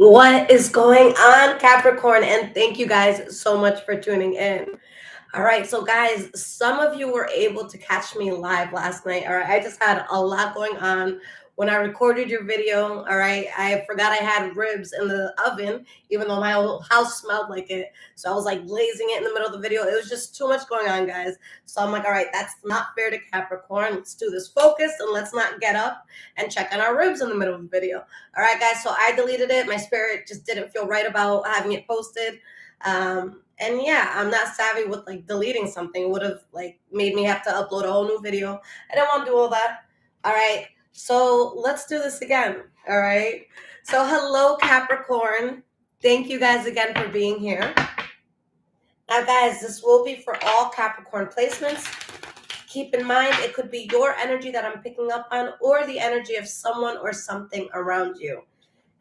What is going on, Capricorn? And thank you guys so much for tuning in. All right, so guys, some of you were able to catch me live last night. All right, I just had a lot going on when I recorded your video. All right, I forgot I had ribs in the oven, even though my whole house smelled like it. So I was like glazing it in the middle of the video. It was just too much going on, guys. So I'm like, all right, that's not fair to Capricorn. Let's do this focused and let's not get up and check on our ribs in the middle of the video. All right, guys, so I deleted it. My spirit just didn't feel right about having it posted. And yeah, I'm not savvy with like deleting something. It would have like made me have to upload a whole new video. I don't want to do all that. All right, so let's do this again. All right, so hello, Capricorn. Thank you guys again for being here. Now, guys, this will be for all Capricorn placements. Keep in mind, it could be your energy that I'm picking up on or the energy of someone or something around you.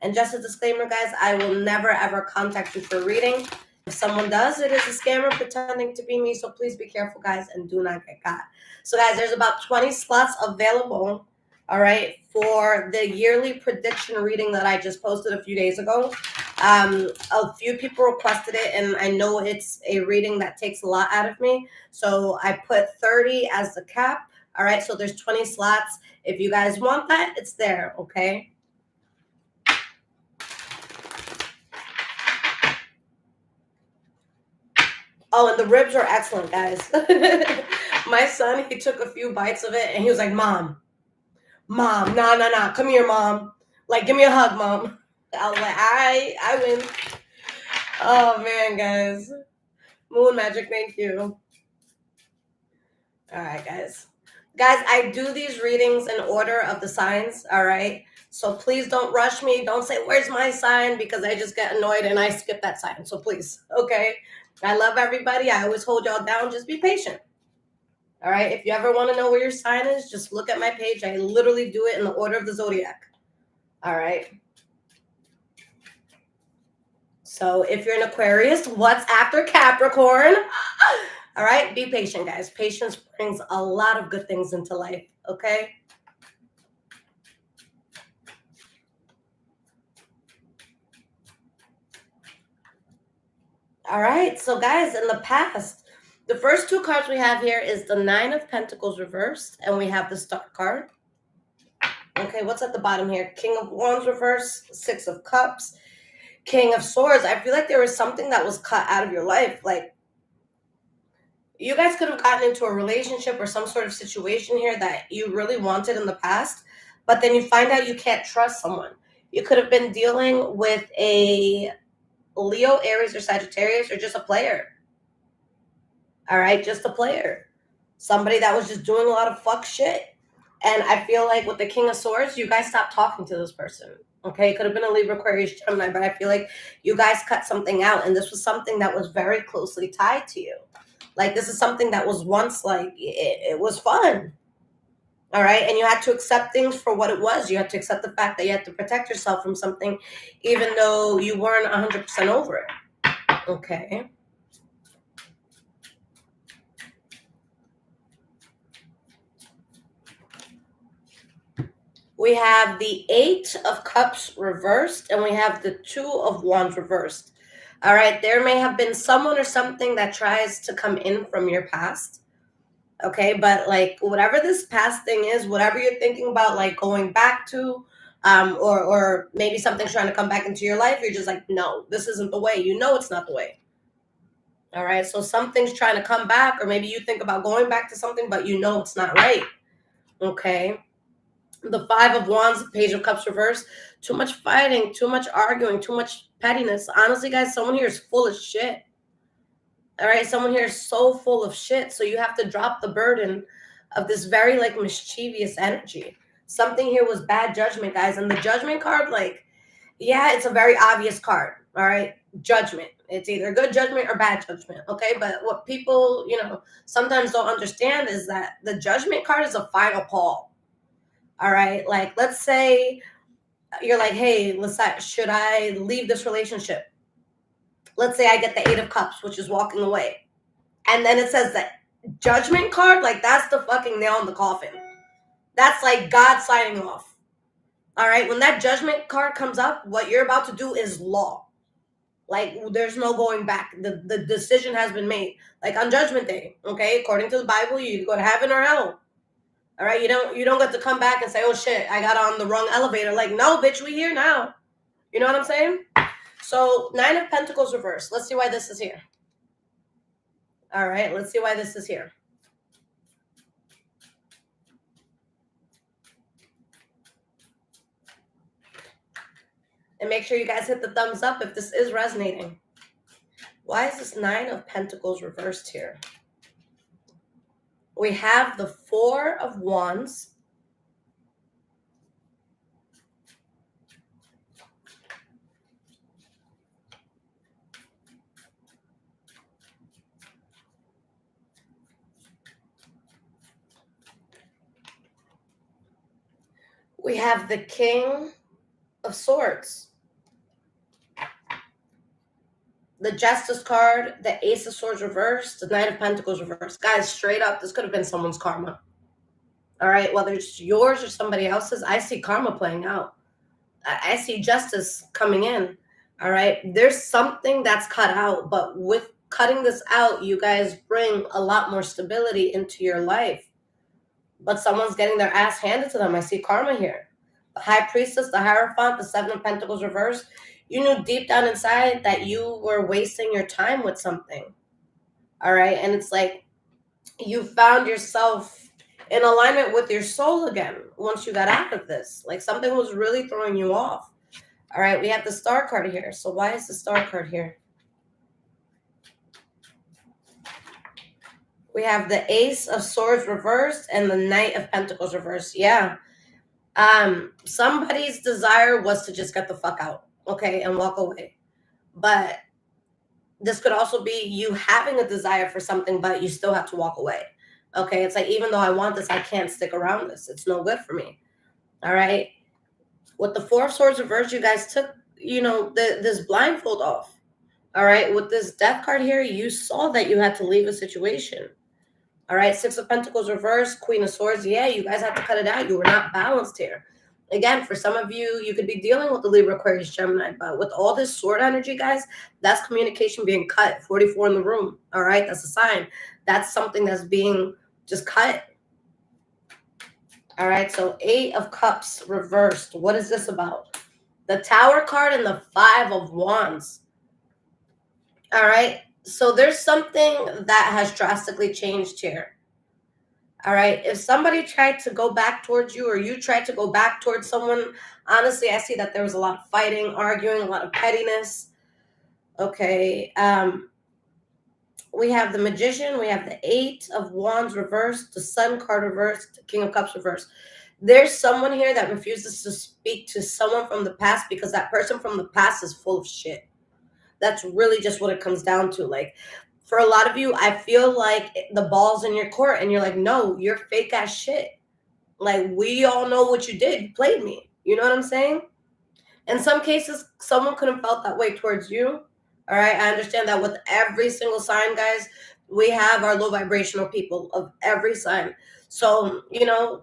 And just a disclaimer, guys, I will never ever contact you for a reading. If someone does, it is a scammer pretending to be me. So please be careful, guys, and do not get caught. So, guys, there's about 20 slots available, all right, for the yearly prediction reading that I just posted a few days ago. A few people requested it, and I know it's a reading that takes a lot out of me. So I put 30 as the cap. All right, so there's 20 slots. If you guys want that, it's there, okay? Oh, and the ribs are excellent, guys. My son, he took a few bites of it, and he was like, Mom, nah, come here, Mom. Like, give me a hug, Mom. I was like, I win. Oh, man, guys. Moon Magic, thank you. All right, guys. Guys, I do these readings in order of the signs, all right? So please don't rush me. Don't say, where's my sign? Because I just get annoyed and I skip that sign. So please, okay? I love everybody. I always hold y'all down. Just be patient. All right? If you ever want to know where your sign is, just look at my page. I literally do it in the order of the zodiac. All right? So if you're an Aquarius, what's after Capricorn? All right? Be patient, guys. Patience brings a lot of good things into life, okay? All right, so guys, in the past, the first two cards we have here is the Nine of Pentacles reversed, and we have the Star card. Okay, what's at the bottom here? King of Wands reversed, Six of Cups, King of Swords. I feel like there was something that was cut out of your life. Like, you guys could have gotten into a relationship or some sort of situation here that you really wanted in the past, but then you find out you can't trust someone. You could have been dealing with a Leo, Aries, or Sagittarius, or just a player. All right, just a player. Somebody that was just doing a lot of fuck shit. And I feel like with the King of Swords, you guys stopped talking to this person. Okay, it could have been a Libra, Aquarius, Gemini, but I feel like you guys cut something out, and this was something that was very closely tied to you. Like, this is something that was once like, it was fun. All right, and you had to accept things for what it was. You had to accept the fact that you had to protect yourself from something, even though you weren't 100% over it. Okay. We have the Eight of Cups reversed, and we have the Two of Wands reversed. All right, there may have been someone or something that tries to come in from your past. Okay, but like whatever this past thing is, whatever you're thinking about, like going back to, or maybe something's trying to come back into your life, you're just like, no, this isn't the way. You know it's not the way. All right, so something's trying to come back, or maybe you think about going back to something, but you know it's not right. Okay. The Five of Wands, Page of Cups reverse. Too much fighting, too much arguing, too much pettiness. Honestly, guys, someone here is full of shit. All right, someone here is so full of shit. So you have to drop the burden of this very like mischievous energy. Something here was bad judgment, guys. And the Judgment card, like, yeah, it's a very obvious card. All right, judgment. It's either good judgment or bad judgment. Okay, but what people, sometimes don't understand is that the Judgment card is a final call. All right, like let's say you're like, hey, Lisette, should I leave this relationship? Let's say I get the Eight of Cups, which is walking away. And then it says that Judgment card, like that's the fucking nail in the coffin. That's like God signing off. All right, when that Judgment card comes up, what you're about to do is law. Like, there's no going back. The decision has been made. Like on Judgment Day, okay? According to the Bible, you go to heaven or hell. All right, you don't get to come back and say, "Oh shit, I got on the wrong elevator." Like, no, bitch, we here now. You know what I'm saying? So, Nine of Pentacles reversed. Let's see why this is here. All right, let's see why this is here. And make sure you guys hit the thumbs up if this is resonating. Why is this Nine of Pentacles reversed here? We have the Four of Wands. We have the King of Swords. The Justice card, the Ace of Swords reversed, the Knight of Pentacles reversed. Guys, straight up, this could have been someone's karma. All right, whether it's yours or somebody else's, I see karma playing out. I see justice coming in. All right, there's something that's cut out, but with cutting this out, you guys bring a lot more stability into your life. But someone's getting their ass handed to them. I see karma here. The High Priestess, the Hierophant, the Seven of Pentacles reversed. You knew deep down inside that you were wasting your time with something. All right, and it's like you found yourself in alignment with your soul again once you got out of this. Like something was really throwing you off. All right, we have the Star card here. So why is the Star card here? We have the Ace of Swords reversed and the Knight of Pentacles reversed. Yeah. Somebody's desire was to just get the fuck out, okay, and walk away. But this could also be you having a desire for something, but you still have to walk away. Okay, it's like, even though I want this, I can't stick around this. It's no good for me. All right. With the Four of Swords reversed, you guys took, this blindfold off. All right. With this Death card here, you saw that you had to leave a situation. All right. Six of Pentacles reversed, Queen of Swords. Yeah, you guys had to cut it out. You were not balanced here. Again, for some of you, you could be dealing with the Libra, Aquarius, Gemini, but with all this sword energy, guys, that's communication being cut. 44 in the room. All right. That's a sign. That's something that's being just cut. All right. So Eight of Cups reversed. What is this about? The Tower card and the Five of Wands. All right. So there's something that has drastically changed here. All right. If somebody tried to go back towards you or you tried to go back towards someone, honestly, I see that there was a lot of fighting, arguing, a lot of pettiness. Okay. We have the Magician. We have the Eight of Wands reversed, the Sun card reversed, the King of Cups reversed. There's someone here that refuses to speak to someone from the past because that person from the past is full of shit. That's really just what it comes down to. Like, for a lot of you, I feel like the ball's in your court and you're like, no, you're fake ass shit. Like, we all know what you did. You played me. You know what I'm saying? In some cases, someone could have felt that way towards you. All right. I understand that with every single sign, guys, we have our low vibrational people of every sign. So,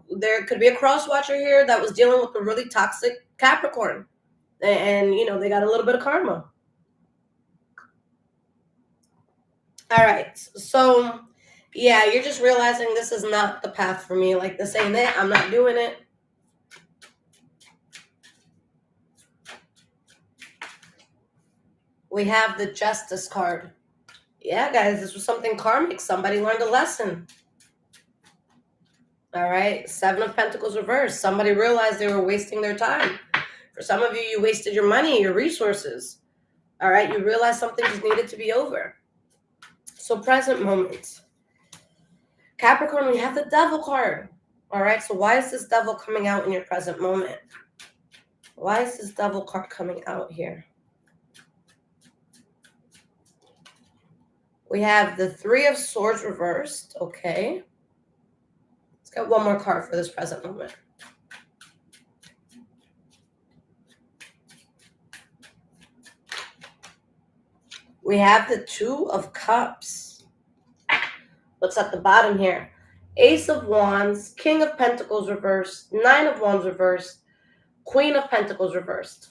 there could be a cross watcher here that was dealing with a really toxic Capricorn. And they got a little bit of karma. All right. So, yeah, you're just realizing this is not the path for me. Like, this ain't it. I'm not doing it. We have the Justice card. Yeah, guys, this was something karmic. Somebody learned a lesson. All right. Seven of Pentacles reversed. Somebody realized they were wasting their time. For some of you, you wasted your money, your resources. All right. You realized something just needed to be over. So present moment. Capricorn, we have the Devil card. All right. So why is this Devil coming out in your present moment? Why is this Devil card coming out here? We have the Three of Swords reversed. Okay. Let's get one more card for this present moment. We have the Two of Cups. What's at the bottom here? Ace of Wands, King of Pentacles reversed, Nine of Wands reversed, Queen of Pentacles reversed.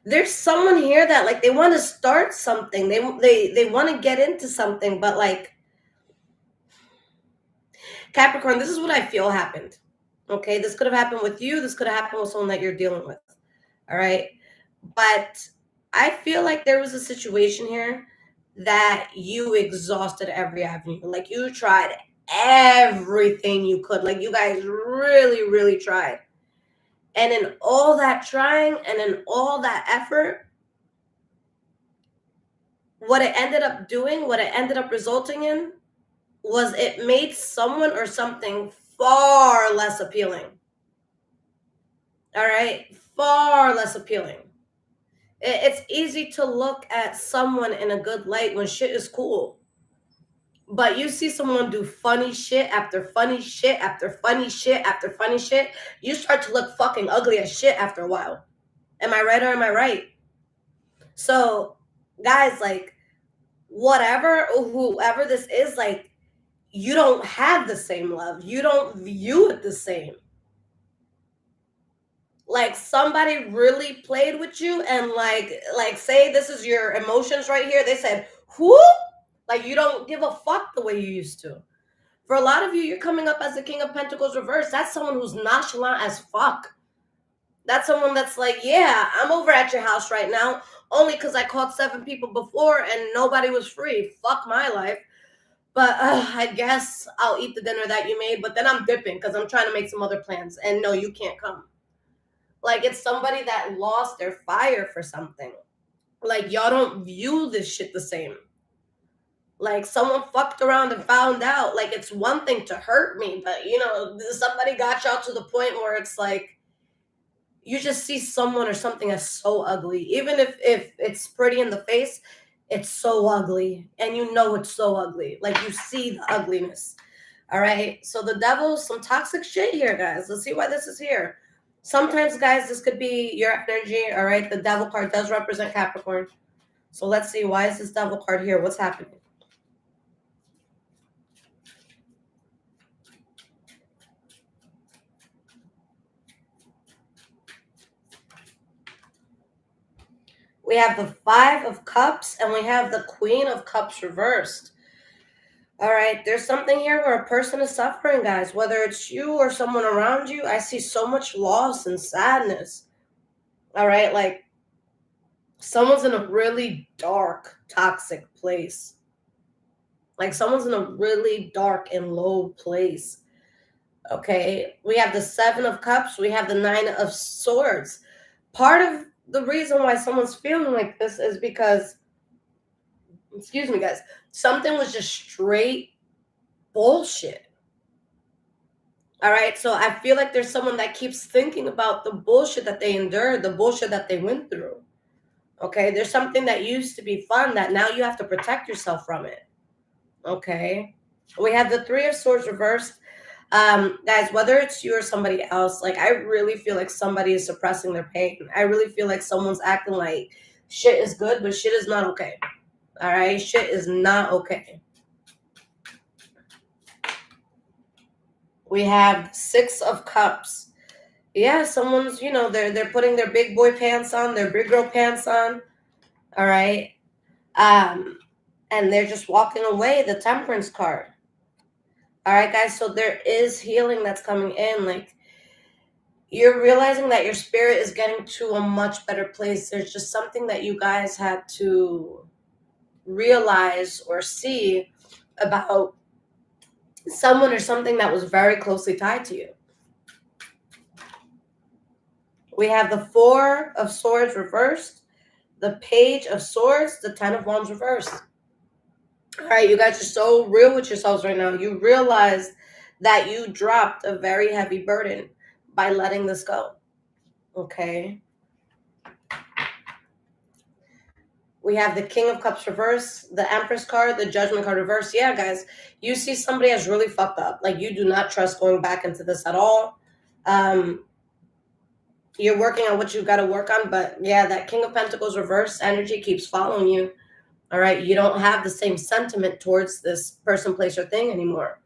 There's someone here that like they want to start something. They want to get into something, but like Capricorn, this is what I feel happened. Okay, this could have happened with you. This could have happened with someone that you're dealing with. All right, but I feel like there was a situation here that you exhausted every avenue. Like you tried everything you could. Like you guys really, really tried. And in all that trying and in all that effort, what it ended up doing, what it ended up resulting in, was it made someone or something far less appealing. All right? Far less appealing. It's easy to look at someone in a good light when shit is cool. But you see someone do funny shit after funny shit after funny shit after funny shit, you start to look fucking ugly as shit after a while. Am I right or am I right? So, guys, like, whatever or whoever this is, like, you don't have the same love. You don't view it the same. Like somebody really played with you and like say this is your emotions right here. They said, whoop, like you don't give a fuck the way you used to. For a lot of you, you're coming up as the King of Pentacles reversed. That's someone who's nonchalant as fuck. That's someone that's like, yeah, I'm over at your house right now only because I caught 7 people before and nobody was free. Fuck my life. But I guess I'll eat the dinner that you made, but then I'm dipping because I'm trying to make some other plans. And no, you can't come. Like it's somebody that lost their fire for something. Like y'all don't view this shit the same. Like someone fucked around and found out. Like it's one thing to hurt me, but you know, somebody got y'all to the point where it's like you just see someone or something as so ugly. Even if it's pretty in the face, it's so ugly. And you know it's so ugly. Like you see the ugliness. All right. So the devil, some toxic shit here, guys. Let's see why this is here. Sometimes, guys, this could be your energy. All right. The devil card does represent Capricorn. So let's see. Why is this devil card here? What's happening? We have the 5 of Cups and we have the Queen of Cups reversed. All right, there's something here where a person is suffering, guys. Whether it's you or someone around you, I see so much loss and sadness. All right, like someone's in a really dark, toxic place. Like someone's in a really dark and low place. Okay, we have the 7 of Cups. We have the 9 of Swords. Part of the reason why someone's feeling like this is because, excuse me, guys, something was just straight bullshit. All right, so I feel like there's someone that keeps thinking about the bullshit that they endured, the bullshit that they went through. Okay, there's something that used to be fun that now you have to protect yourself from it. Okay, we have the 3 of Swords reversed. Guys, whether it's you or somebody else, like I really feel like somebody is suppressing their pain. I really feel like someone's acting like shit is good, but shit is not okay. All right, shit is not okay. We have 6 of Cups. Yeah, someone's, you know, they're putting their big boy pants on, their big girl pants on. All right. And they're just walking away, the Temperance card. All right, guys, so there is healing that's coming in. Like you're realizing that your spirit is getting to a much better place. There's just something that you guys had to realize or see about someone or something that was very closely tied to you. We have the 4 of Swords reversed, the Page of Swords, the 10 of Wands reversed. All right, you guys are so real with yourselves right now. You realize that you dropped a very heavy burden by letting this go. Okay. We have the King of Cups reversed, the Empress card, the Judgment card reversed. Yeah, guys, you see somebody has really fucked up. Like you do not trust going back into this at all. You're working on what you got to work on, but yeah, that King of Pentacles reverse energy keeps following you. All right, you don't have the same sentiment towards this person, place, or thing anymore.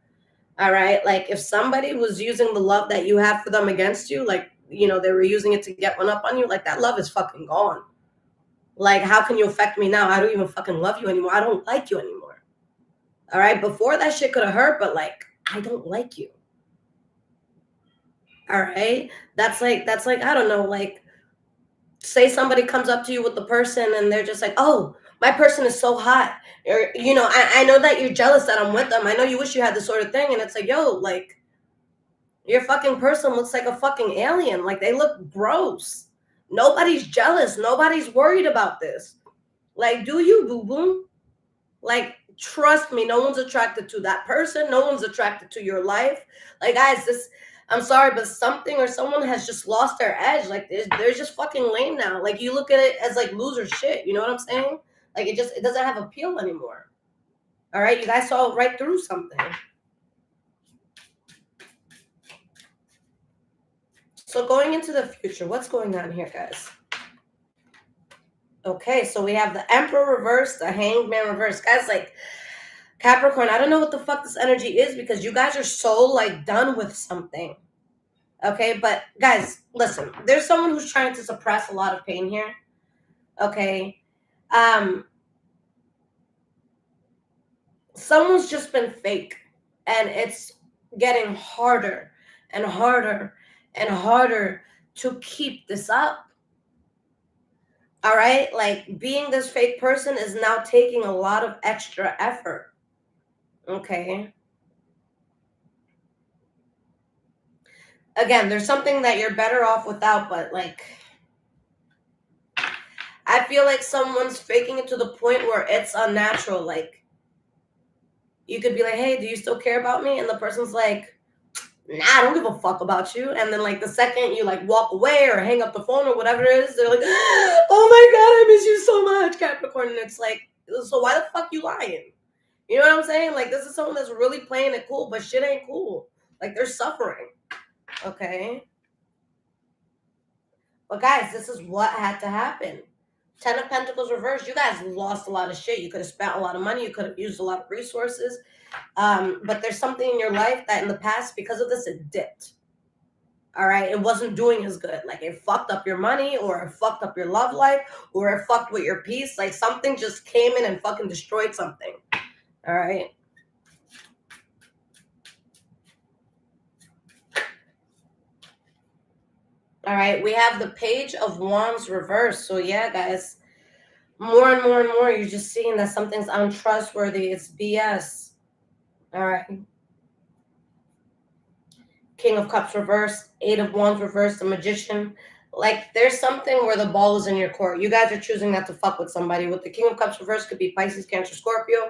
All right. Like if somebody was using the love that you have for them against you, like, they were using it to get one up on you, like that love is fucking gone. Like, how can you affect me now? I don't even fucking love you anymore. I don't like you anymore. All right. Before that shit could have hurt, but like, I don't like you. All right. That's like, I don't know, like, say somebody comes up to you with the person and they're just like, oh, my person is so hot. Or, I know that you're jealous that I'm with them. I know you wish you had this sort of thing. And it's like, yo, like, your fucking person looks like a fucking alien. Like, they look gross. Nobody's jealous. Nobody's worried about this. Like, do you, boo boo? Like, trust me, no one's attracted to that person. No one's attracted to your life. Like, guys, I'm sorry, but something or someone has just lost their edge. Like, they're just fucking lame now. Like, you look at it as like loser shit. You know what I'm saying? Like, it doesn't have appeal anymore. All right, you guys saw right through something. So going into the future, what's going on here, guys? Okay, so we have the Emperor reversed, the Hanged Man reversed. Guys, like, Capricorn, I don't know what the fuck this energy is because you guys are so, like, done with something. Okay, but guys, listen, there's someone who's trying to suppress a lot of pain here. Okay. Someone's just been fake, and it's getting harder and harder and harder to keep this up. All right, like being this fake person is now taking a lot of extra effort. Okay. Again, there's something that you're better off without, but like, I feel like someone's faking it to the point where it's unnatural. Like, you could be like, hey, do you still care about me? And the person's like, nah, I don't give a fuck about you. And then, like, the second you, like, walk away or hang up the phone or whatever it is, they're like, oh my God, I miss you so much, Capricorn. And it's like, so why the fuck you lying? You know what I'm saying? Like, this is someone that's really playing it cool, but shit ain't cool. Like, they're suffering. Okay. But guys, this is what had to happen. 10 of Pentacles reversed. You guys lost a lot of shit. You could have spent a lot of money. You could have used a lot of resources. But there's something in your life that in the past, because of this, it dipped. All right. It wasn't doing as good. Like, it fucked up your money, or it fucked up your love life, or it fucked with your peace. Like, something just came in and fucking destroyed something. All right. All right, we have the Page of Wands reversed. So yeah, guys, more and more and more, you're just seeing that something's untrustworthy. It's BS. All right. King of Cups reversed, Eight of Wands reversed, the Magician. Like, there's something where the ball is in your court. You guys are choosing not to fuck with somebody. With the King of Cups reversed, could be Pisces, Cancer, Scorpio.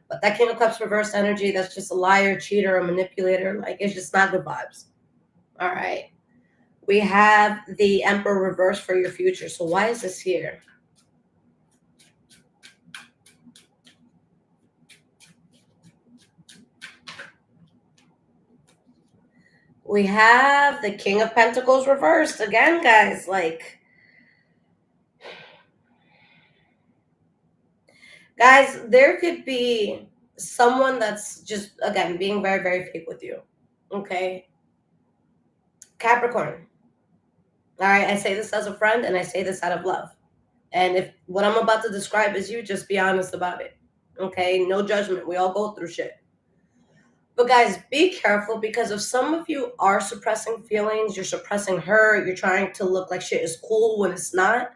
But that King of Cups reversed energy, that's just a liar, cheater, a manipulator. Like, it's just not good vibes. All right. We have the Emperor reversed for your future. So why is this here? We have the King of Pentacles reversed again, guys. Like, guys, there could be someone that's just, again, being very, very fake with you. Okay. Capricorn. All right. I say this as a friend, and I say this out of love. And if what I'm about to describe is you, just be honest about it. Okay. No judgment. We all go through shit. But guys, be careful, because if some of you are suppressing feelings, you're suppressing hurt, you're trying to look like shit is cool when it's not,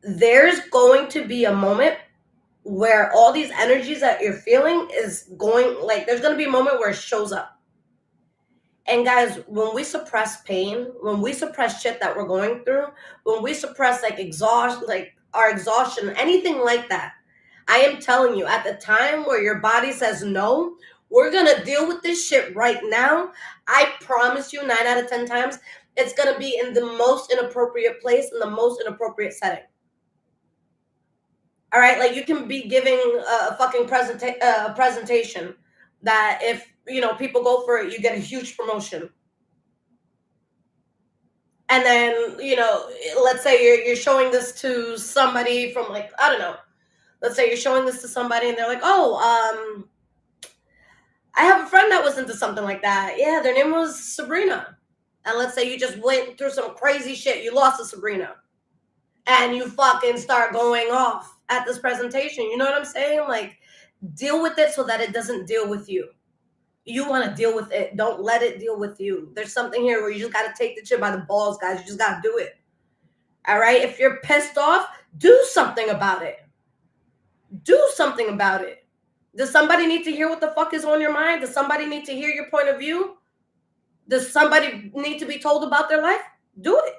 there's going to be a moment where all these energies that you're feeling is going, like, there's going to be a moment where it shows up. And guys, when we suppress pain, when we suppress shit that we're going through, when we suppress like our exhaustion, anything like that, I am telling you, at the time where your body says no, we're going to deal with this shit right now. I promise you, 9 out of 10 times, it's going to be in the most inappropriate place, in the most inappropriate setting. All right, like, you can be giving a fucking presentation that if, people go for it, you get a huge promotion. And then, let's say you're showing this to somebody from, like, I don't know. Let's say you're showing this to somebody and they're like, oh, I have a friend that was into something like that. Yeah, their name was Sabrina. And let's say you just went through some crazy shit. You lost to Sabrina. And you fucking start going off at this presentation. You know what I'm saying? Like, deal with it so that it doesn't deal with you. You want to deal with it. Don't let it deal with you. There's something here where you just got to take the shit by the balls, guys. You just got to do it. All right? If you're pissed off, do something about it. Do something about it. Does somebody need to hear what the fuck is on your mind? Does somebody need to hear your point of view? Does somebody need to be told about their life? Do it.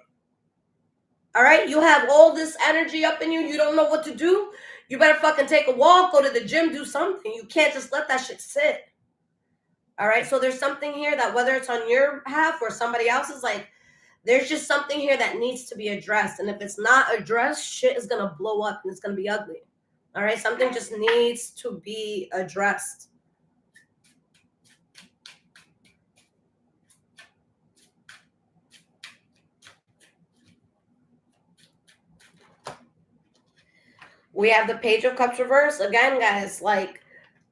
All right? You have all this energy up in you. You don't know what to do. You better fucking take a walk, go to the gym, do something. You can't just let that shit sit. All right? So there's something here that whether it's on your behalf or somebody else's, like, there's just something here that needs to be addressed. And if it's not addressed, shit is going to blow up and it's going to be ugly. All right? Something just needs to be addressed. We have the Page of Cups reverse. Again, guys, like,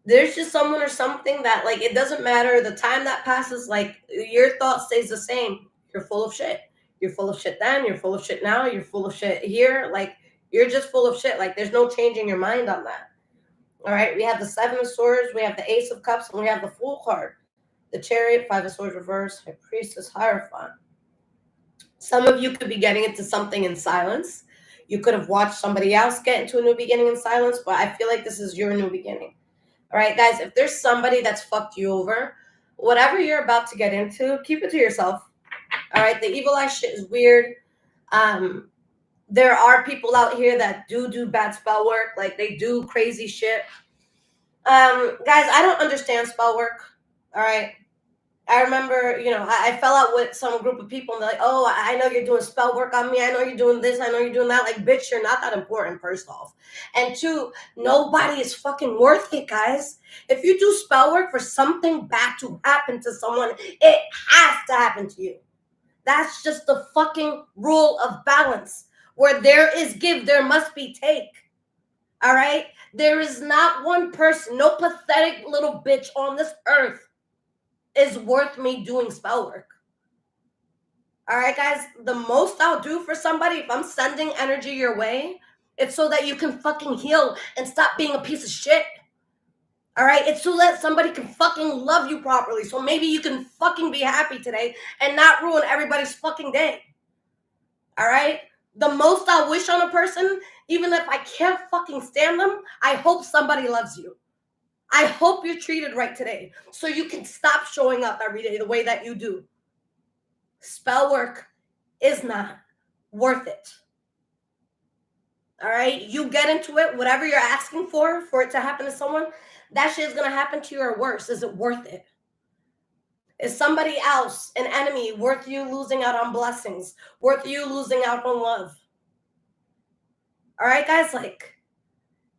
there's just someone or something that, like, it doesn't matter. The time that passes, like, your thought stays the same. You're full of shit. You're full of shit then. You're full of shit now. You're full of shit here. Like, you're just full of shit. Like, there's no changing your mind on that. All right? We have the Seven of Swords. We have the Ace of Cups. And we have the Fool card. The Chariot, Five of Swords reverse, High Priestess, Hierophant. Some of you could be getting into something in silence. You could have watched somebody else get into a new beginning in silence, but I feel like this is your new beginning. All right, guys, if there's somebody that's fucked you over, whatever you're about to get into, keep it to yourself. All right, the evil eye shit is weird. There are people out here that do bad spell work, like they do crazy shit. Guys, I don't understand spell work. All right. I remember, I fell out with some group of people and they're like, oh, I know you're doing spell work on me. I know you're doing this. I know you're doing that. Like, bitch, you're not that important, first off. And two, nobody is fucking worth it, guys. If you do spell work for something bad to happen to someone, it has to happen to you. That's just the fucking rule of balance. Where there is give, there must be take. All right? There is not one person, no pathetic little bitch on this earth is worth me doing spell work. All right, guys, the most I'll do for somebody, if I'm sending energy your way, it's so that you can fucking heal and stop being a piece of shit. All right, it's so that somebody can fucking love you properly. So maybe you can fucking be happy today and not ruin everybody's fucking day. All right? The most I wish on a person, even if I can't fucking stand them, I hope somebody loves you. I hope you're treated right today so you can stop showing up every day the way that you do. Spell work is not worth it. All right? You get into it, whatever you're asking for it to happen to someone, that shit is going to happen to you or worse. Is it worth it? Is somebody else, an enemy, worth you losing out on blessings? Worth you losing out on love? All right, guys? Like,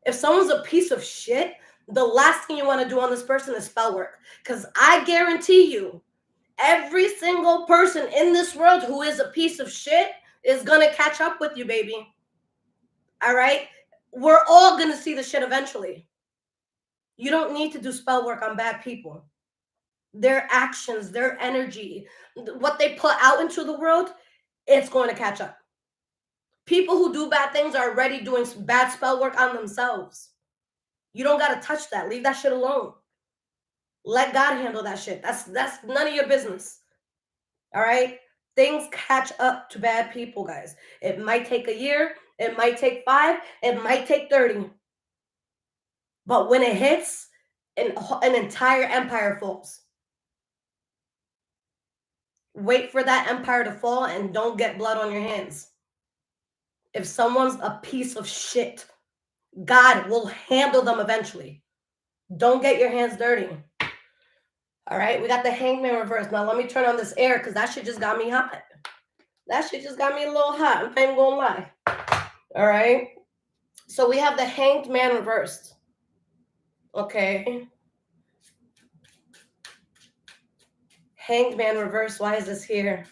if someone's a piece of shit, the last thing you want to do on this person is spell work. Because I guarantee you, every single person in this world who is a piece of shit is going to catch up with you, baby. All right? We're all going to see the shit eventually. You don't need to do spell work on bad people. Their actions, their energy, what they put out into the world, it's going to catch up. People who do bad things are already doing bad spell work on themselves. You don't got to touch that. Leave that shit alone. Let God handle that shit. That's none of your business. All right? Things catch up to bad people, guys. It might take a year. It might take 5. It might take 30. But when it hits, an entire empire falls. Wait for that empire to fall and don't get blood on your hands. If someone's a piece of shit, God will handle them eventually. Don't get your hands dirty. All right, we got the Hangman reverse. Now, let me turn on this air because that shit just got me hot. That shit just got me a little hot. I'm not even gonna lie. All right, so we have the Hanged Man reversed. Okay. Hanged Man reversed. Why is this here?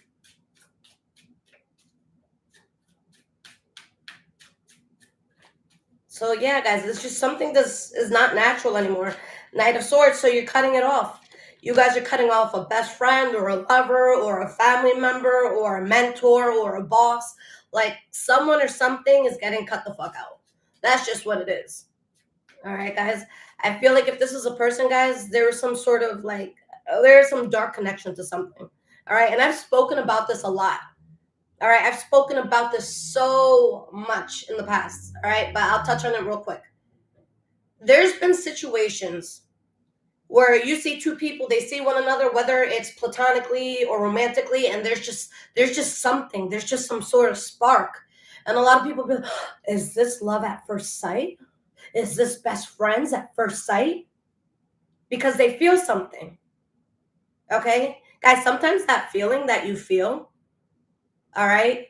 So yeah, guys, it's just something that is not natural anymore. Knight of Swords, so you're cutting it off. You guys are cutting off a best friend or a lover or a family member or a mentor or a boss. Like someone or something is getting cut the fuck out. That's just what it is. All right, guys. I feel like if this is a person, guys, there is some sort of like, there's some dark connection to something. All right. And I've spoken about this a lot. All right. I've spoken about this so much in the past. All right. But I'll touch on it real quick. There's been situations where you see two people, they see one another, whether it's platonically or romantically, and there's just something, there's just some sort of spark. And a lot of people be like, is this love at first sight? Is this best friends at first sight? Because they feel something. Okay? Guys, sometimes that feeling that you feel, all right,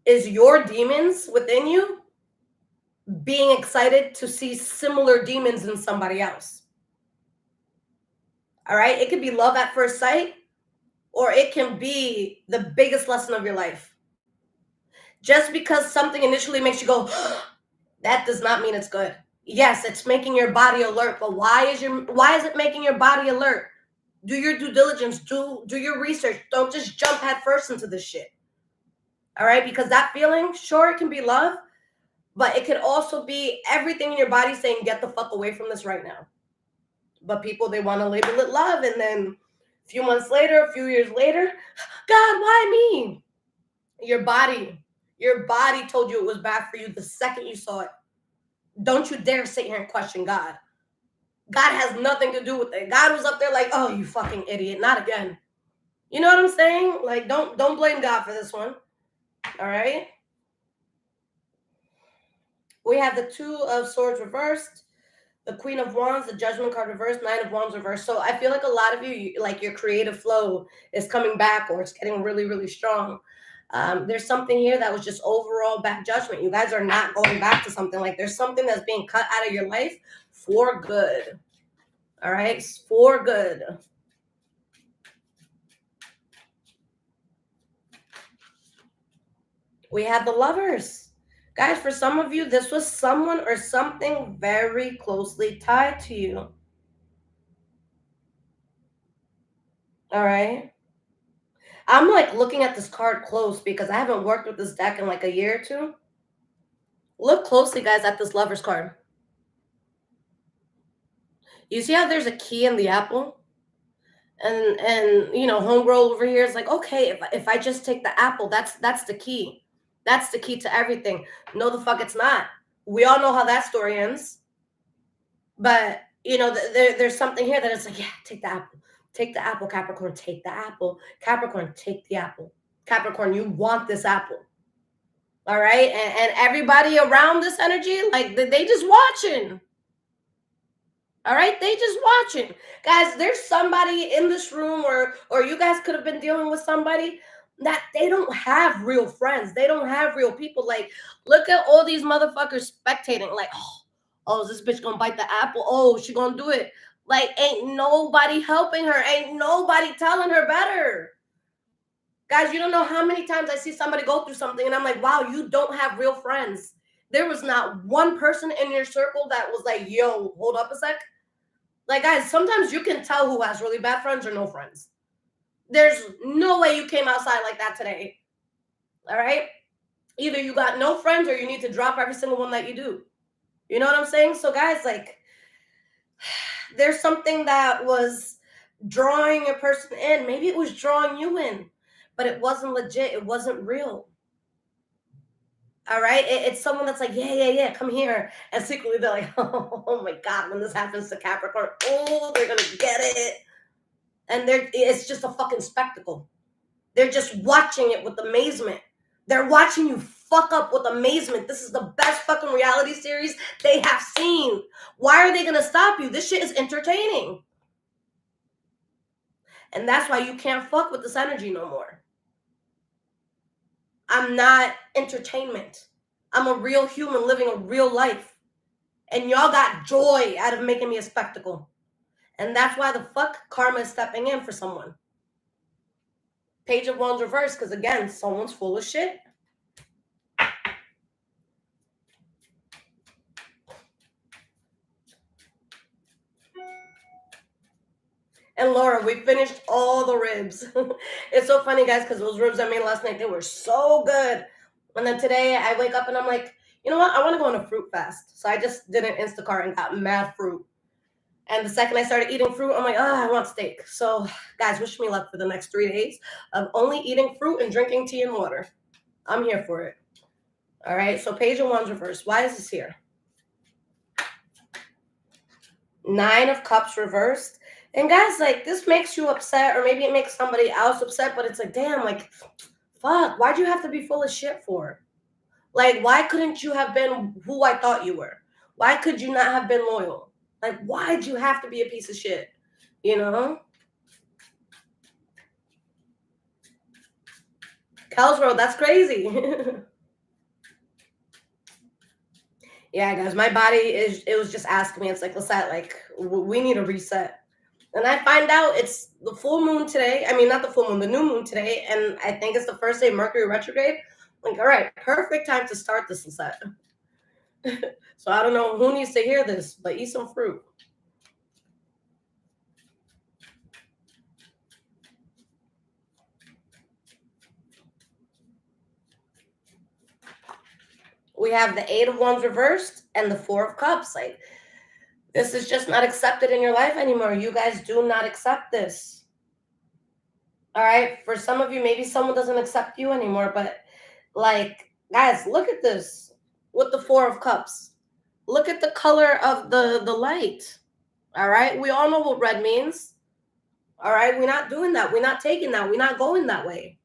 is your demons within you being excited to see similar demons in somebody else. All right? It could be love at first sight, or it can be the biggest lesson of your life. Just because something initially makes you go, that does not mean it's good. Yes, it's making your body alert, but why is it making your body alert? Do your due diligence, do your research. Don't just jump head first into this shit. All right? Because that feeling, sure, it can be love, but it could also be everything in your body saying, get the fuck away from this right now. But people, they want to label it love, and then a few months later, a few years later, God, why me? Your body told you it was bad for you the second you saw it. Don't you dare sit here and question God. God has nothing to do with it. God was up there like, oh, you fucking idiot, not again. You know what I'm saying? Like, don't blame God for this one. All right. We have the Two of Swords reversed, the Queen of Wands, the Judgment card reversed, Nine of Wands reversed. So I feel like a lot of you, like your creative flow is coming back, or it's getting really, really strong. There's something here that was just overall bad judgment. You guys are not going back to something. Like there's something that's being cut out of your life for good. All right, for good. We have the Lovers. Guys, for some of you, this was someone or something very closely tied to you. All right. I'm like looking at this card close because I haven't worked with this deck in like a year or two. Look closely, guys, at this Lovers card. You see how there's a key in the apple? And you know, homegirl over here is like, okay, if I just take the apple, that's the key. That's the key to everything. No, the fuck it's not. We all know how that story ends. But you know, there's something here that it's like, yeah, take the apple. Take the apple, Capricorn. Take the apple. Capricorn, take the apple. Capricorn, you want this apple. All right. And everybody around this energy, like they just watching. All right, they just watching. Guys, there's somebody in this room, or you guys could have been dealing with somebody that they don't have real friends. They don't have real people. Like, look at all these motherfuckers spectating. Like, oh, is this bitch gonna bite the apple? Oh, she gonna do it. Like, ain't nobody helping her. Ain't nobody telling her better. Guys, you don't know how many times I see somebody go through something and I'm like, wow, you don't have real friends. There was not one person in your circle that was like, yo, hold up a sec. Like, guys, sometimes you can tell who has really bad friends or no friends. There's no way you came outside like that today. All right? Either you got no friends or you need to drop every single one that you do. You know what I'm saying? So, guys, like, there's something that was drawing a person in. Maybe it was drawing you in, but it wasn't legit. It wasn't real. All right? It's someone that's like, yeah, come here. And secretly they're like, oh my God, when this happens to Capricorn, oh, they're going to get it. And it's just a fucking spectacle. They're just watching it with amazement. They're watching you fuck up with amazement. This is the best fucking reality series they have seen. Why are they gonna stop you? This shit is entertaining. And that's why you can't fuck with this energy no more. I'm not entertainment. I'm a real human living a real life. And y'all got joy out of making me a spectacle. And that's why the fuck karma is stepping in for someone. Page of Wands reversed, because again, someone's full of shit. and Laura, we finished all the ribs. It's so funny, guys, because those ribs I made last night, they were so good. And then today I wake up and I'm like, you know what? I want to go on a fruit fast. So I just did an Instacart and got mad fruit. And the second I started eating fruit, I'm like, oh, I want steak. So, guys, wish me luck for the next 3 days of only eating fruit and drinking tea and water. I'm here for it. All right. So Page of Wands reversed. Why is this here? 9 of Cups reversed. And guys, like, this makes you upset, or maybe it makes somebody else upset, but it's like, damn, like, fuck, why'd you have to be full of shit for? Like, why couldn't you have been who I thought you were? Why could you not have been loyal? Like, why'd you have to be a piece of shit? You know? Kelsbro, that's crazy. Yeah, guys, my body it was just asking me. It's like, Lisette, like, we need a reset. And I find out it's the full moon today. I mean, not the full moon, the new moon today. And I think it's the first day Mercury retrograde. Like, all right, perfect time to start this, Lisette. So I don't know who needs to hear this, but eat some fruit. We have the 8 of Wands reversed and the 4 of Cups. Like, this is just not accepted in your life anymore. You guys do not accept this. All right. For some of you, maybe someone doesn't accept you anymore. But, like, guys, look at this with the 4 of Cups. Look at the color of the light. All right. We all know what red means. All right. We're not doing that. We're not taking that. We're not going that way.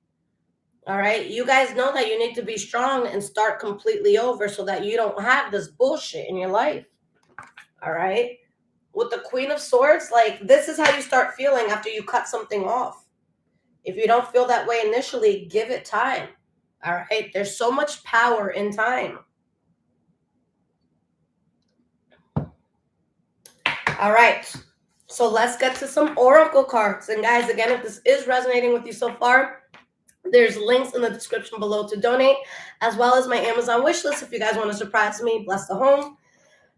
All right. You guys know that you need to be strong and start completely over so that you don't have this bullshit in your life. All right. With the Queen of Swords, like, this is how you start feeling after you cut something off. If you don't feel that way initially, give it time. All right. There's so much power in time. All right. So let's get to some oracle cards. And guys, again, if this is resonating with you so far, there's links in the description below to donate, as well as my Amazon wish list if you guys want to surprise me. Bless the home.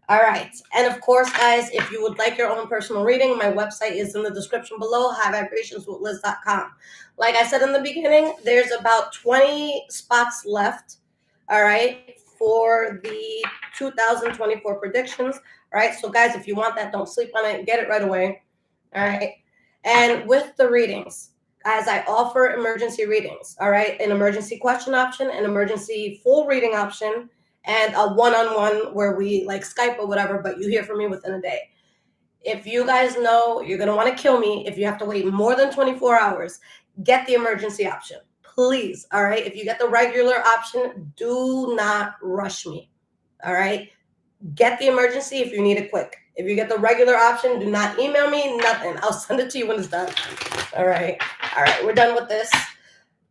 All right. And of course, guys, if you would like your own personal reading, my website is in the description below, highvibrationswithliz.com. Like I said in the beginning, there's about 20 spots left, all right, for the 2024 predictions. All right. So, guys, if you want that, don't sleep on it. Get it right away. All right. And with the readings, guys, I offer emergency readings. All right. An emergency question option, an emergency full reading option, and a one-on-one where we like Skype or whatever, but you hear from me within a day. If you guys know you're going to want to kill me, if you have to wait more than 24 hours, get the emergency option, please. All right. If you get the regular option, do not rush me. All right. Get the emergency if you need it quick. If you get the regular option, do not email me, nothing. I'll send it to you when it's done. All right. All right. We're done with this.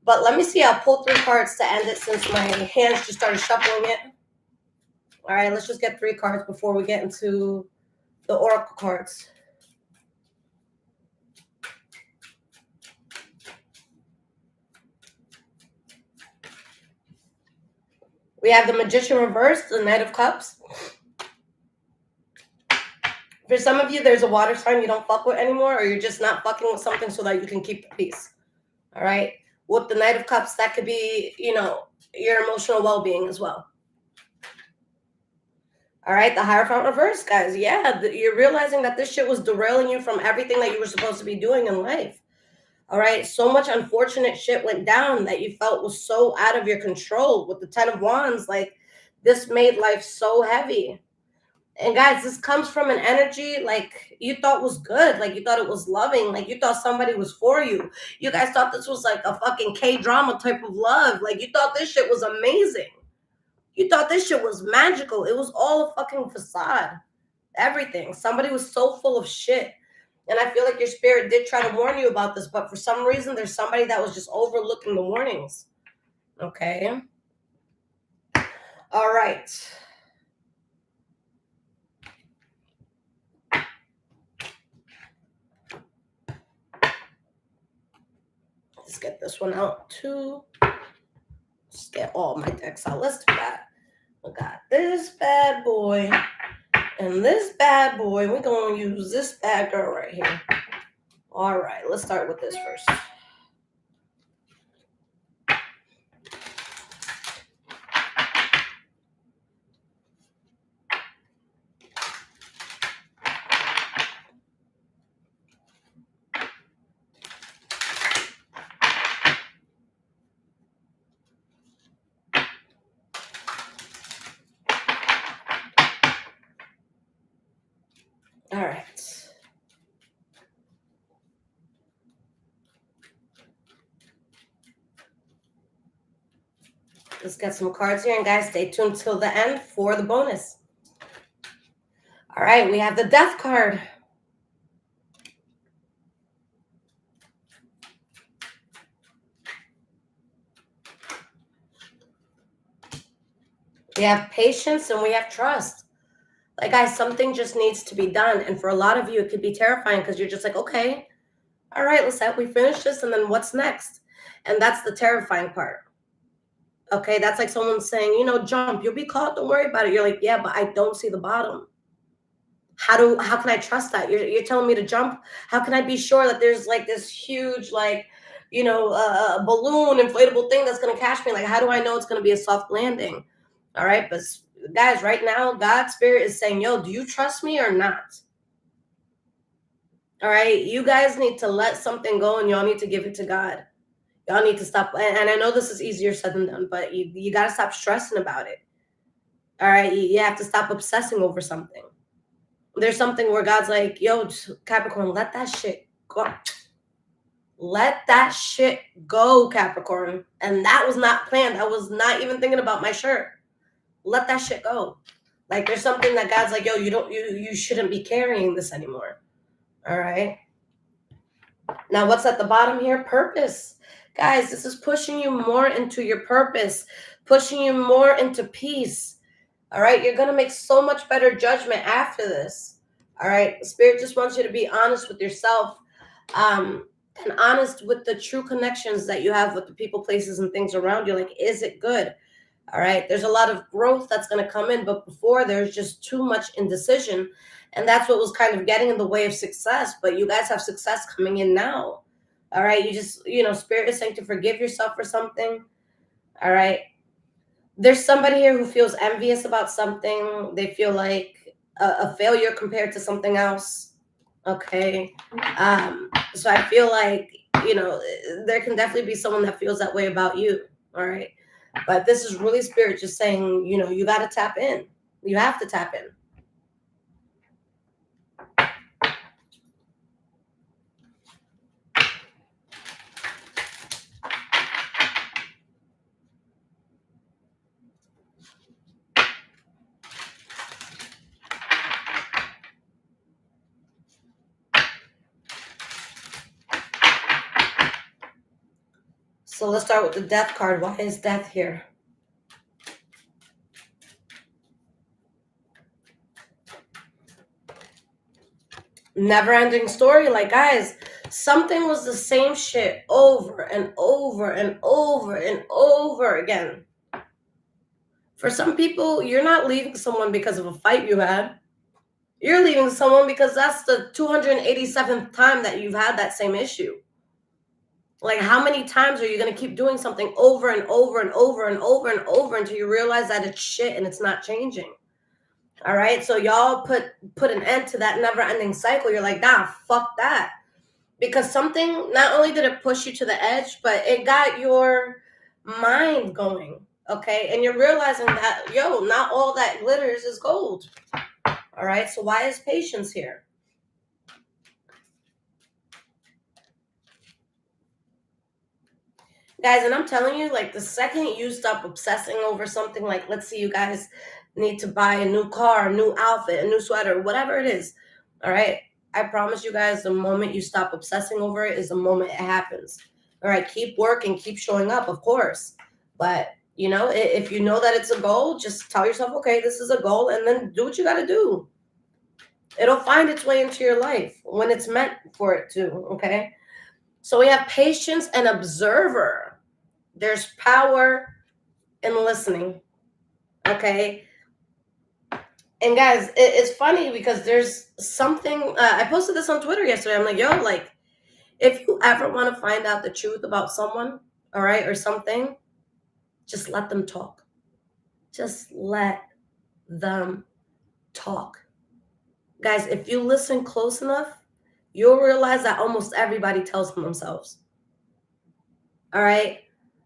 But let me see. I'll pull 3 cards to end it since my hands just started shuffling it. All right, let's just get 3 cards before we get into the oracle cards. We have the Magician reversed, the Knight of Cups. For some of you, there's a water sign you don't fuck with anymore, or you're just not fucking with something so that you can keep the peace. All right? With the Knight of Cups, that could be, you know, your emotional well-being as well. All right, the Hierophant reverse, guys. Yeah, you're realizing that this shit was derailing you from everything that you were supposed to be doing in life. All right, so much unfortunate shit went down that you felt was so out of your control. With the 10 of Wands, like, this made life so heavy. And guys, this comes from an energy like you thought was good, like you thought it was loving, like you thought somebody was for you. You guys thought this was like a fucking K-drama type of love. Like, you thought this shit was amazing. You thought this shit was magical. It was all a fucking facade. Everything. Somebody was so full of shit. And I feel like your spirit did try to warn you about this, but for some reason, there's somebody that was just overlooking the warnings. Okay. All right. Let's get this one out too. Let's get all my decks out. Let's do that. We got this bad boy and this bad boy. We're going to use this bad girl right here. All right, let's start with this first. All right. Let's get some cards here. And guys, stay tuned till the end for the bonus. All right, we have the Death card. We have patience and we have trust. Like, guys, something just needs to be done. And for a lot of you, it could be terrifying because you're just like, okay, all right, Lisette, we finished this. And then what's next? And that's the terrifying part. Okay, that's like someone saying, you know, jump, you'll be caught, don't worry about it. You're like, yeah, but I don't see the bottom. How can I trust that? You're telling me to jump. How can I be sure that there's like this huge, like, you know, balloon inflatable thing that's gonna catch me? Like, how do I know it's gonna be a soft landing? All right, but guys, right now, God's spirit is saying, yo, do you trust me or not? All right, you guys need to let something go and y'all need to give it to God. Y'all need to stop. And I know this is easier said than done, but you got to stop stressing about it. All right, you have to stop obsessing over something. There's something where God's like, yo, Capricorn, let that shit go. Let that shit go, Capricorn. And that was not planned. I was not even thinking about my shirt. Let that shit go. Like, there's something that God's like, yo, you shouldn't be carrying this anymore. All right. Now, what's at the bottom here? Purpose. Guys, this is pushing you more into your purpose, pushing you more into peace. All right. You're going to make so much better judgment after this. All right. Spirit just wants you to be honest with yourself, and honest with the true connections that you have with the people, places, and things around you. Like, is it good? All right. There's a lot of growth that's going to come in, but before there's just too much indecision. And that's what was kind of getting in the way of success. But you guys have success coming in now. All right. You just, you know, Spirit is saying to forgive yourself for something. All right. There's somebody here who feels envious about something. They feel like a failure compared to something else. Okay. So I feel like, you know, there can definitely be someone that feels that way about you. All right. But this is really Spirit just saying, you know, you got to tap in. You have to tap in. So let's start with the Death card. Why is Death here? Never-ending story. Like, guys, something was the same shit over and over and over and over again. For some people, you're not leaving someone because of a fight you had. You're leaving someone because that's the 287th time that you've had that same issue. Like, how many times are you going to keep doing something over and over and over and over and over until you realize that it's shit and it's not changing? All right. So y'all put an end to that never-ending cycle. You're like, nah, fuck that. Because something, not only did it push you to the edge, but it got your mind going. Okay. And you're realizing that, yo, not all that glitters is gold. All right. So why is patience here? Guys, and I'm telling you, like, the second you stop obsessing over something, like, let's say you guys need to buy a new car, a new outfit, a new sweater, whatever it is. All right. I promise you guys, the moment you stop obsessing over it is the moment it happens. All right. Keep working, keep showing up, of course. But, you know, if you know that it's a goal, just tell yourself, okay, this is a goal, and then do what you got to do. It'll find its way into your life when it's meant for it to. Okay. So we have patience and observer. There's power in listening. Okay. And guys, it's funny because there's something, I posted this on Twitter yesterday. I'm like, yo, like, If you ever want to find out the truth about someone, all right, or something, just let them talk. Just let them talk. Guys, if you listen close enough, you'll realize that almost everybody tells them themselves. All right?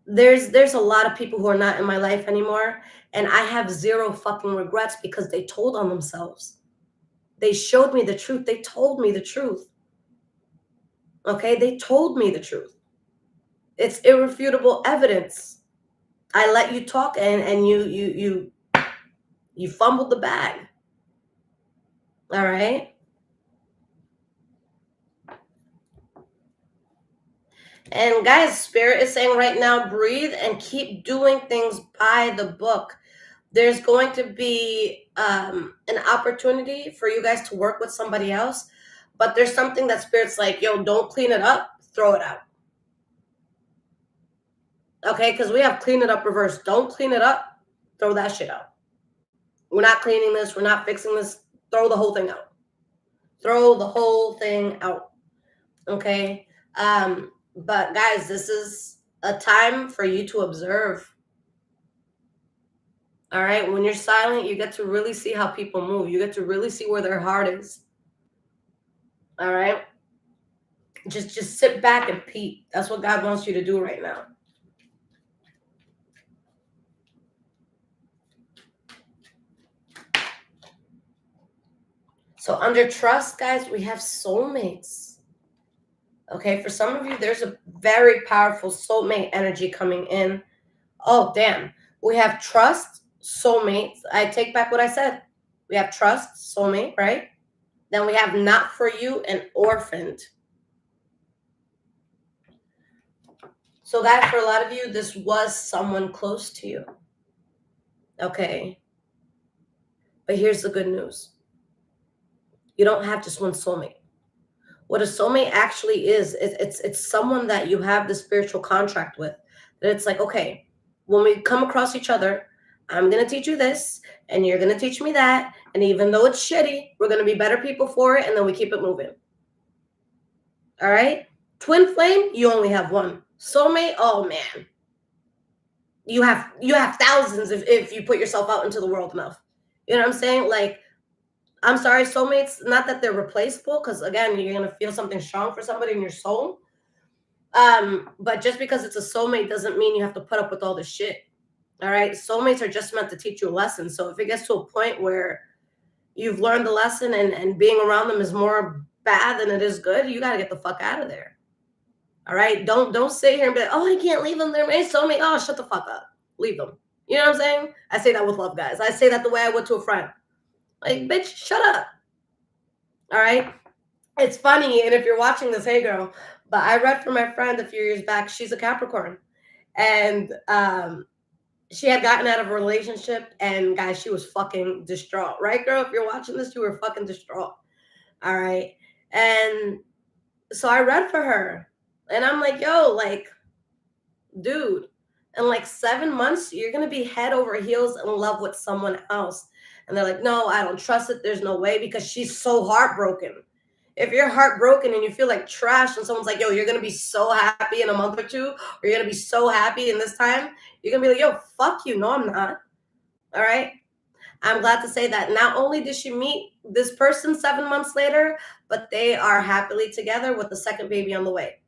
There's a lot of people who are not in my life anymore, and I have zero fucking regrets because they told on themselves. They showed me the truth. They told me the truth. Okay? They told me the truth. It's irrefutable evidence. I let you talk and you fumbled the bag. All right? And guys, Spirit is saying right now, breathe and keep doing things by the book. There's going to be an opportunity for you guys to work with somebody else, but there's something that Spirit's like, yo, don't clean it up, throw it out. Okay, because we have clean it up reverse. Don't clean it up, throw that shit out. We're not cleaning this, we're not fixing this, throw the whole thing out. Throw the whole thing out. Okay? But guys, this is a time for you to observe. All right? When you're silent, you get to really see how people move. You get to really see where their heart is. All right? Just sit back and peep. That's what God wants you to do right now. So under trust, guys, we have soulmates. Okay, for some of you, there's a very powerful soulmate energy coming in. Oh, damn. We have trust, soulmates. I take back what I said. We have trust, soulmate, right? Then we have not for you and orphaned. So guys, for a lot of you, this was someone close to you. Okay. But here's the good news. You don't have just one soulmate. What a soulmate actually is, it's someone that you have the spiritual contract with. That it's like, okay, when we come across each other, I'm going to teach you this, and you're going to teach me that. And even though it's shitty, we're going to be better people for it, and then we keep it moving. All right? Twin flame, you only have one. Soulmate, oh man. You have thousands if you put yourself out into the world enough. You know what I'm saying? Like, I'm sorry, soulmates, not that they're replaceable, because again, you're gonna feel something strong for somebody in your soul. But just because it's a soulmate doesn't mean you have to put up with all this shit. All right. Soulmates are just meant to teach you a lesson. So if it gets to a point where you've learned the lesson and being around them is more bad than it is good, you gotta get the fuck out of there. All right. Don't sit here and be like, oh, I can't leave them. They're my soulmate. Oh, shut the fuck up. Leave them. You know what I'm saying? I say that with love, guys. I say that the way I would to a friend. Like, bitch, shut up. All right. It's funny, and if you're watching this, hey girl, but I read from my friend a few years back. She's a Capricorn, and she had gotten out of a relationship, and guys, she was fucking distraught, right, girl? If you're watching this, you were fucking distraught. All right, and so I read for her, and I'm like, yo, like, dude, in like 7 months, you're gonna be head over heels in love with someone else. And they're like, no, I don't trust it. There's no way, because she's so heartbroken. If you're heartbroken and you feel like trash and someone's like, yo, you're going to be so happy in a month or two, or you're going to be so happy in this time, you're going to be like, yo, fuck you. No, I'm not. All right. I'm glad to say that not only did she meet this person 7 months later, but they are happily together with the second baby on the way.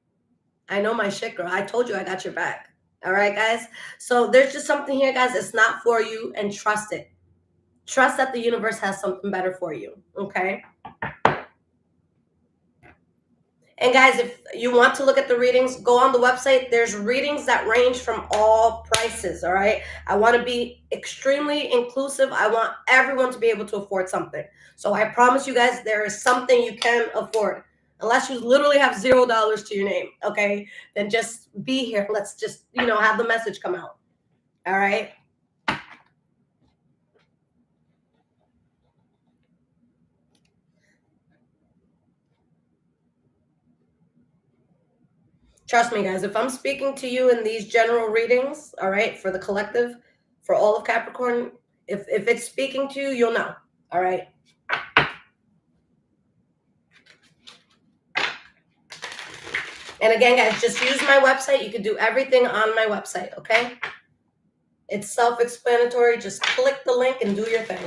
I know my shit, girl. I told you I got your back. All right, guys. So there's just something here, guys. It's not for you, and trust it. Trust that the universe has something better for you. Okay. And guys, if you want to look at the readings, go on the website. There's readings that range from all prices, all right? I want to be extremely inclusive. I want everyone to be able to afford something. So I promise you guys, there is something you can afford. Unless you literally have $0 to your name, okay? Then just be here. Let's just, have the message come out, all right? Trust me, guys, if I'm speaking to you in these general readings, all right, for the collective, for all of Capricorn, if it's speaking to you, you'll know, all right? And again, guys, just use my website. You can do everything on my website, okay? It's self-explanatory. Just click the link and do your thing.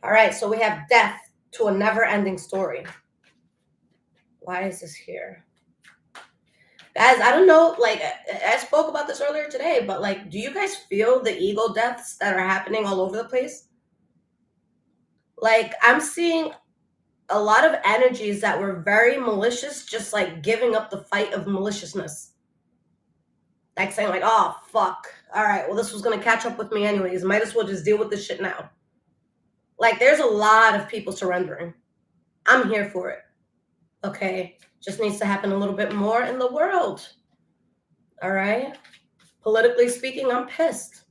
All right, so we have death to a never-ending story. Why is this here? Guys, I don't know, like, I spoke about this earlier today, but, like, do you guys feel the ego deaths that are happening all over the place? Like, I'm seeing a lot of energies that were very malicious, just, like, giving up the fight of maliciousness. Like, saying, like, oh, fuck. All right, well, this was going to catch up with me anyways. Might as well just deal with this shit now. Like, there's a lot of people surrendering. I'm here for it. Okay? Just needs to happen a little bit more in the world. All right? Politically speaking, I'm pissed.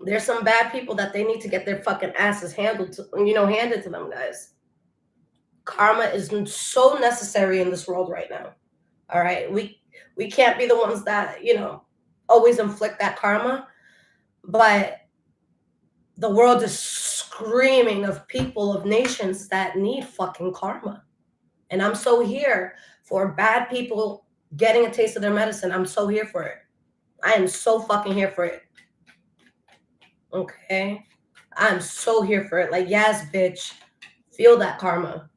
There's some bad people that they need to get their fucking asses handed to them, guys. Karma is so necessary in this world right now. All right? We can't be the ones that, always inflict that karma, but the world is screaming of people, of nations that need fucking karma. And I'm so here for bad people getting a taste of their medicine. I'm so here for it. I am so fucking here for it. Okay? I'm so here for it. Like, yes, bitch. Feel that karma.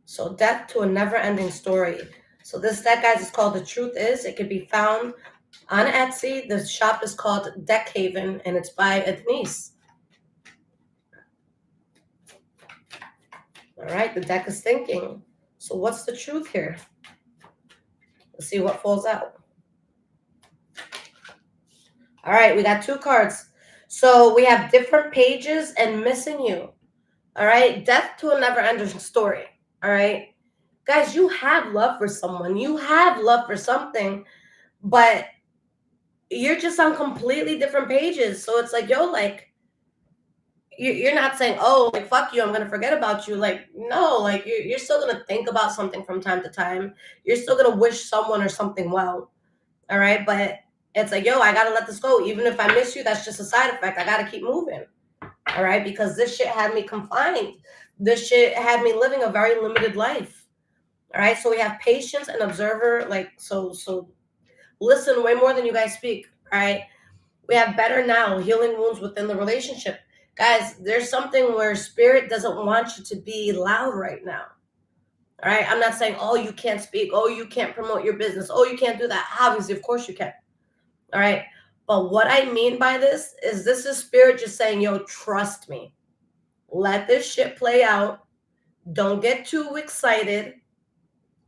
So death to a never-ending story. So this deck, guys, is called The Truth Is. It can be found on Etsy. The shop is called Deck Haven, and it's by Denise. All right, the deck is thinking. So what's the truth here? Let's see what falls out. All right, we got 2 cards. So we have different pages and missing you. All right, death to a never-ending story. All right, guys, you have love for someone. You have love for something, but you're just on completely different pages. So it's like, yo, like, you're not saying, oh, like, fuck you, I'm going to forget about you. Like, no, like, you're still going to think about something from time to time. You're still going to wish someone or something well. All right, but it's like, yo, I got to let this go. Even if I miss you, that's just a side effect. I got to keep moving. All right, because this shit had me confined. This shit had me living a very limited life. All right, so we have patience and observer. Like, so listen way more than you guys speak. All right, we have better now, healing wounds within the relationship. Guys, there's something where spirit doesn't want you to be loud right now. All right, I'm not saying, oh, you can't speak. Oh, you can't promote your business. Oh, you can't do that. Obviously, of course you can. All right, but what I mean by this is spirit just saying, yo, trust me. Let this shit play out. Don't get too excited.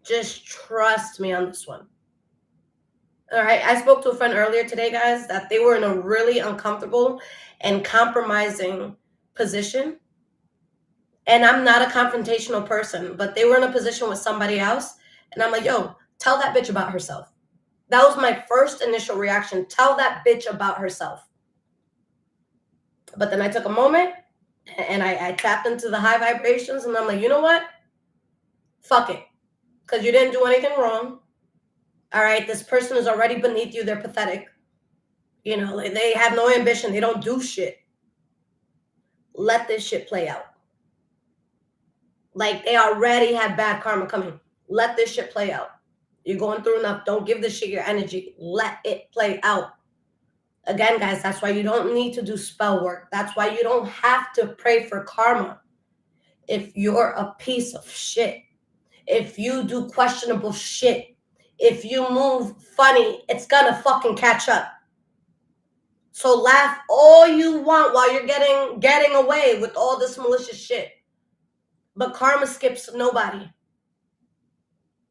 Just trust me on this one. All right, I spoke to a friend earlier today, guys, that they were in a really uncomfortable and compromising position. And I'm not a confrontational person, but they were in a position with somebody else. And I'm like, yo, tell that bitch about herself. That was my first initial reaction. Tell that bitch about herself. But then I took a moment and I tapped into the high vibrations and I'm like, you know what? Fuck it. Because you didn't do anything wrong. All right, this person is already beneath you. They're pathetic. They have no ambition. They don't do shit. Let this shit play out. Like, they already had bad karma coming. Let this shit play out. You're going through enough. Don't give this shit your energy. Let it play out. Again, guys, that's why you don't need to do spell work. That's why you don't have to pray for karma. If you're a piece of shit, if you do questionable shit, if you move funny, it's gonna fucking catch up. So laugh all you want while you're getting away with all this malicious shit. But karma skips nobody.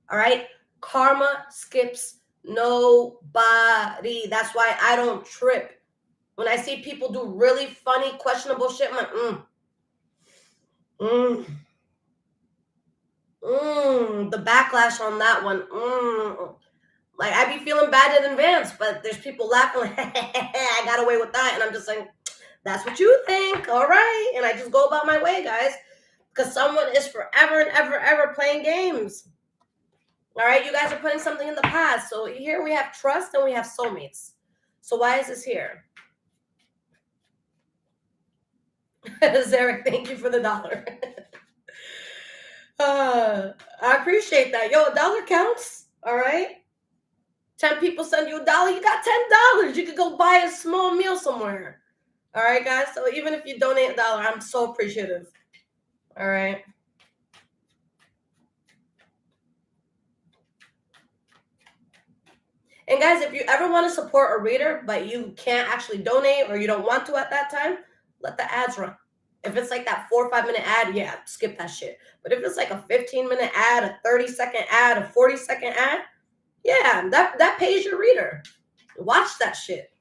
All right? Karma skips nobody. That's why I don't trip. When I see people do really funny, questionable shit, I'm like, the backlash on that one, like, I be feeling bad in advance, but there's people laughing like, I got away with that. And I'm just like, that's what you think. All right. And I just go about my way, guys, because someone is forever and ever playing games. All right, you guys are putting something in the past. So here we have trust and we have soulmates. So why is this here? Zarek, thank you for the $1. I appreciate that. Yo, $1 counts. All right. 10 people send you $1. You got $10. You could go buy a small meal somewhere. All right, guys. So even if you donate $1, I'm so appreciative. All right. And guys, if you ever want to support a reader, but you can't actually donate or you don't want to at that time, let the ads run. If it's like that 4 or 5 minute ad, yeah, skip that shit. But if it's like a 15-minute ad, a 30-second ad, a 40-second ad, yeah, that pays your reader. Watch that shit.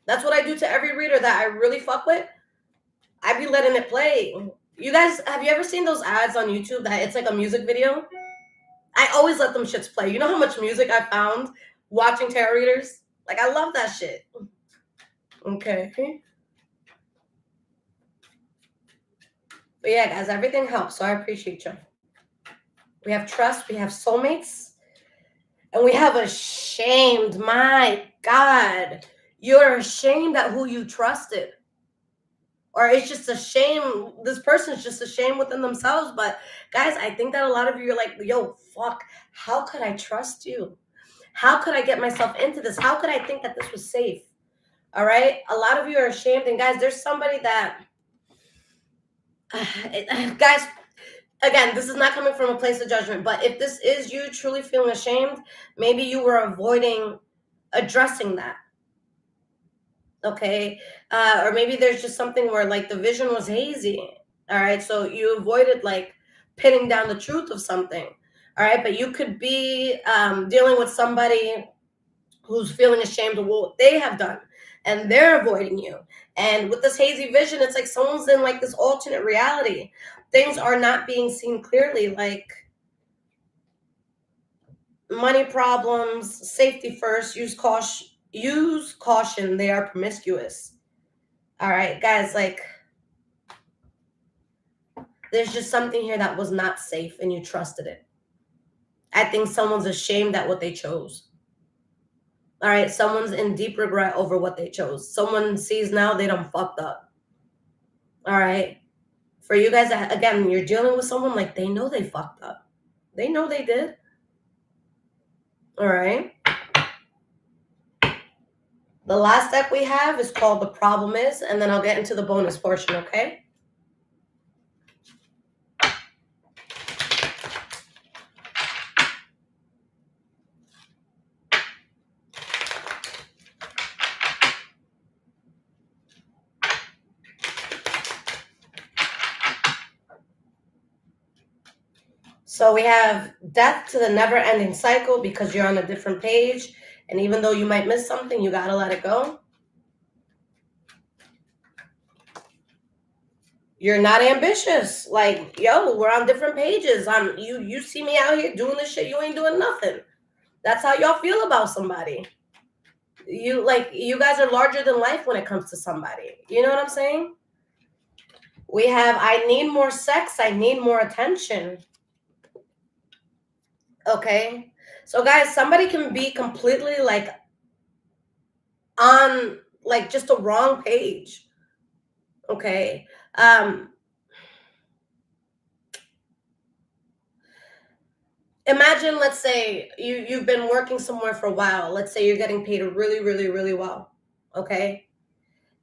That's what I do to every reader that I really fuck with. I be letting it play. You guys, have you ever seen those ads on YouTube that it's like a music video? I always let them shits play. You know how much music I found watching tarot readers? Like, I love that shit. Okay. But yeah, guys, everything helps, so I appreciate you. We have trust, we have soulmates, and we have ashamed. My God. You're ashamed at who you trusted. Or it's just a shame. This person's just ashamed within themselves. But guys, I think that a lot of you are like, yo, fuck, how could I trust you? How could I get myself into this? How could I think that this was safe? All right. A lot of you are ashamed. And guys, there's somebody that, guys, again, this is not coming from a place of judgment, but if this is you truly feeling ashamed, maybe you were avoiding addressing that. Okay. Or maybe there's just something where like the vision was hazy. All right. So you avoided like pinning down the truth of something. All right. But you could be dealing with somebody who's feeling ashamed of what they have done and they're avoiding you. And with this hazy vision, it's like someone's in like this alternate reality. Things are not being seen clearly, like money problems, safety first, use caution, they are promiscuous. All right, guys, like there's just something here that was not safe and you trusted it. I think someone's ashamed at what they chose. All right, someone's in deep regret over what they chose. Someone sees now they done fucked up. All right. For you guys, again, you're dealing with someone like they know they fucked up. They know they did. All right. The last deck we have is called The Problem Is, and then I'll get into the bonus portion, okay? So we have death to the never-ending cycle because you're on a different page. And even though you might miss something, you got to let it go. You're not ambitious. Like, yo, we're on different pages. You see me out here doing this shit, you ain't doing nothing. That's how y'all feel about somebody. You guys are larger than life when it comes to somebody. You know what I'm saying? We have, I need more sex. I need more attention. Okay. So guys, somebody can be completely like on like just a wrong page. Okay. Imagine, let's say you've been working somewhere for a while. Let's say you're getting paid really, really, really well. Okay.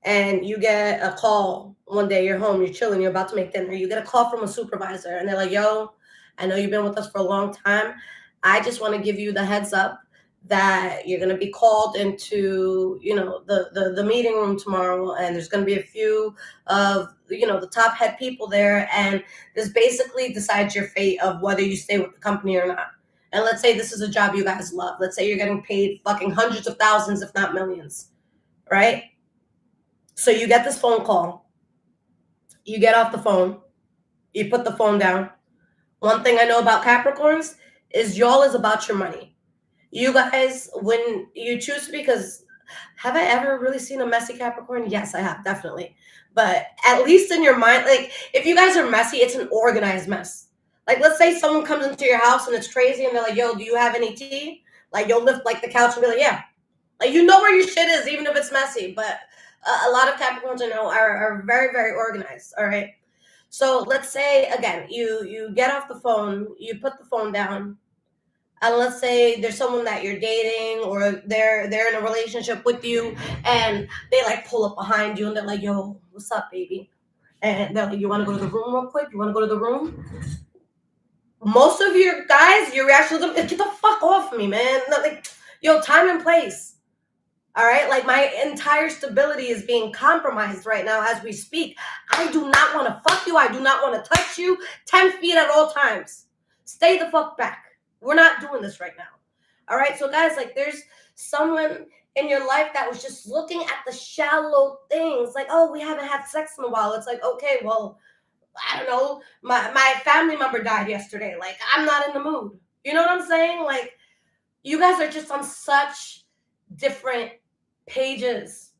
And you get a call one day, you're home, you're chilling, you're about to make dinner. You get a call from a supervisor and they're like, yo, I know you've been with us for a long time. I just want to give you the heads up that you're going to be called into, the meeting room tomorrow. And there's going to be a few of, the top head people there. And this basically decides your fate of whether you stay with the company or not. And let's say this is a job you guys love. Let's say you're getting paid fucking hundreds of thousands, if not millions, right? So you get this phone call. You get off the phone. You put the phone down. One thing I know about Capricorns is y'all is about your money. You guys, when you choose to, because have I ever really seen a messy Capricorn? Yes, I have, definitely. But at least in your mind, like if you guys are messy, it's an organized mess. Like, let's say someone comes into your house and it's crazy and they're like, yo, do you have any tea? Like, you'll lift like the couch and be like, yeah. Like, you know where your shit is, even if it's messy. But a lot of Capricorns I know are very, very organized. All right. So let's say again, you get off the phone, you put the phone down, and let's say there's someone that you're dating or they're in a relationship with you, and they like pull up behind you and they're like, "Yo, what's up, baby?" And they're like, "You want to go to the room real quick? You want to go to the room?" Most of your guys, your reaction to them is, "Get the fuck off me, man!" Like, yo, time and place. All right, like my entire stability is being compromised right now as we speak. I do not want to fuck you. I do not want to touch you 10 feet at all times. Stay the fuck back. We're not doing this right now. All right, so guys, like there's someone in your life that was just looking at the shallow things, like, oh, we haven't had sex in a while. It's like, okay, well, I don't know, my family member died yesterday. Like, I'm not in the mood. You know what I'm saying? Like, you guys are just on such different pages.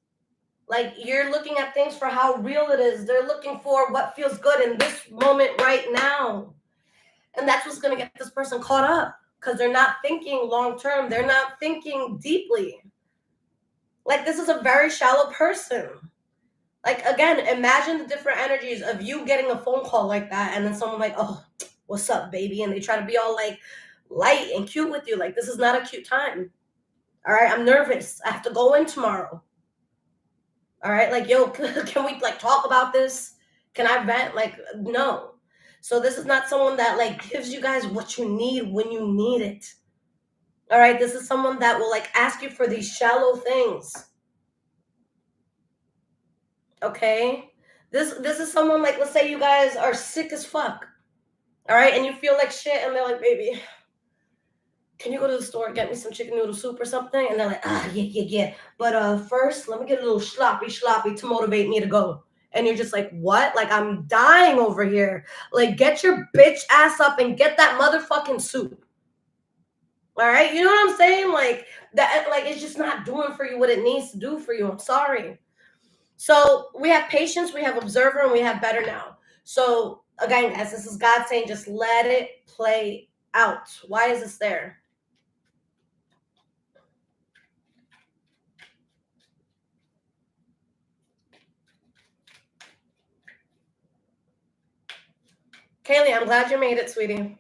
Like, you're looking at things for how real it is. They're looking for what feels good in this moment right now. And that's what's going to get this person caught up, because they're not thinking long term. They're not thinking deeply. Like, this is a very shallow person. Like, again, imagine the different energies of you getting a phone call like that, and then someone like, oh, what's up, baby? And they try to be all like light and cute with you. Like, this is not a cute time. All right, I'm nervous. I have to go in tomorrow. All right, like, yo, can we like talk about this? Can I vent? Like, no. So this is not someone that like gives you guys what you need when you need it. All right, this is someone that will like ask you for these shallow things. Okay, this is someone like, let's say you guys are sick as fuck. All right, and you feel like shit, and they're like, baby, can you go to the store and get me some chicken noodle soup or something? And they're like, yeah. But first, let me get a little sloppy to motivate me to go. And you're just like, what? Like, I'm dying over here. Like, get your bitch ass up and get that motherfucking soup. All right, you know what I'm saying? Like that, like it's just not doing for you what it needs to do for you. I'm sorry. So we have patience, we have observer, and we have better now. So again, guys, this is God saying, just let it play out. Why is this there? Kaylee, I'm glad you made it, sweetie.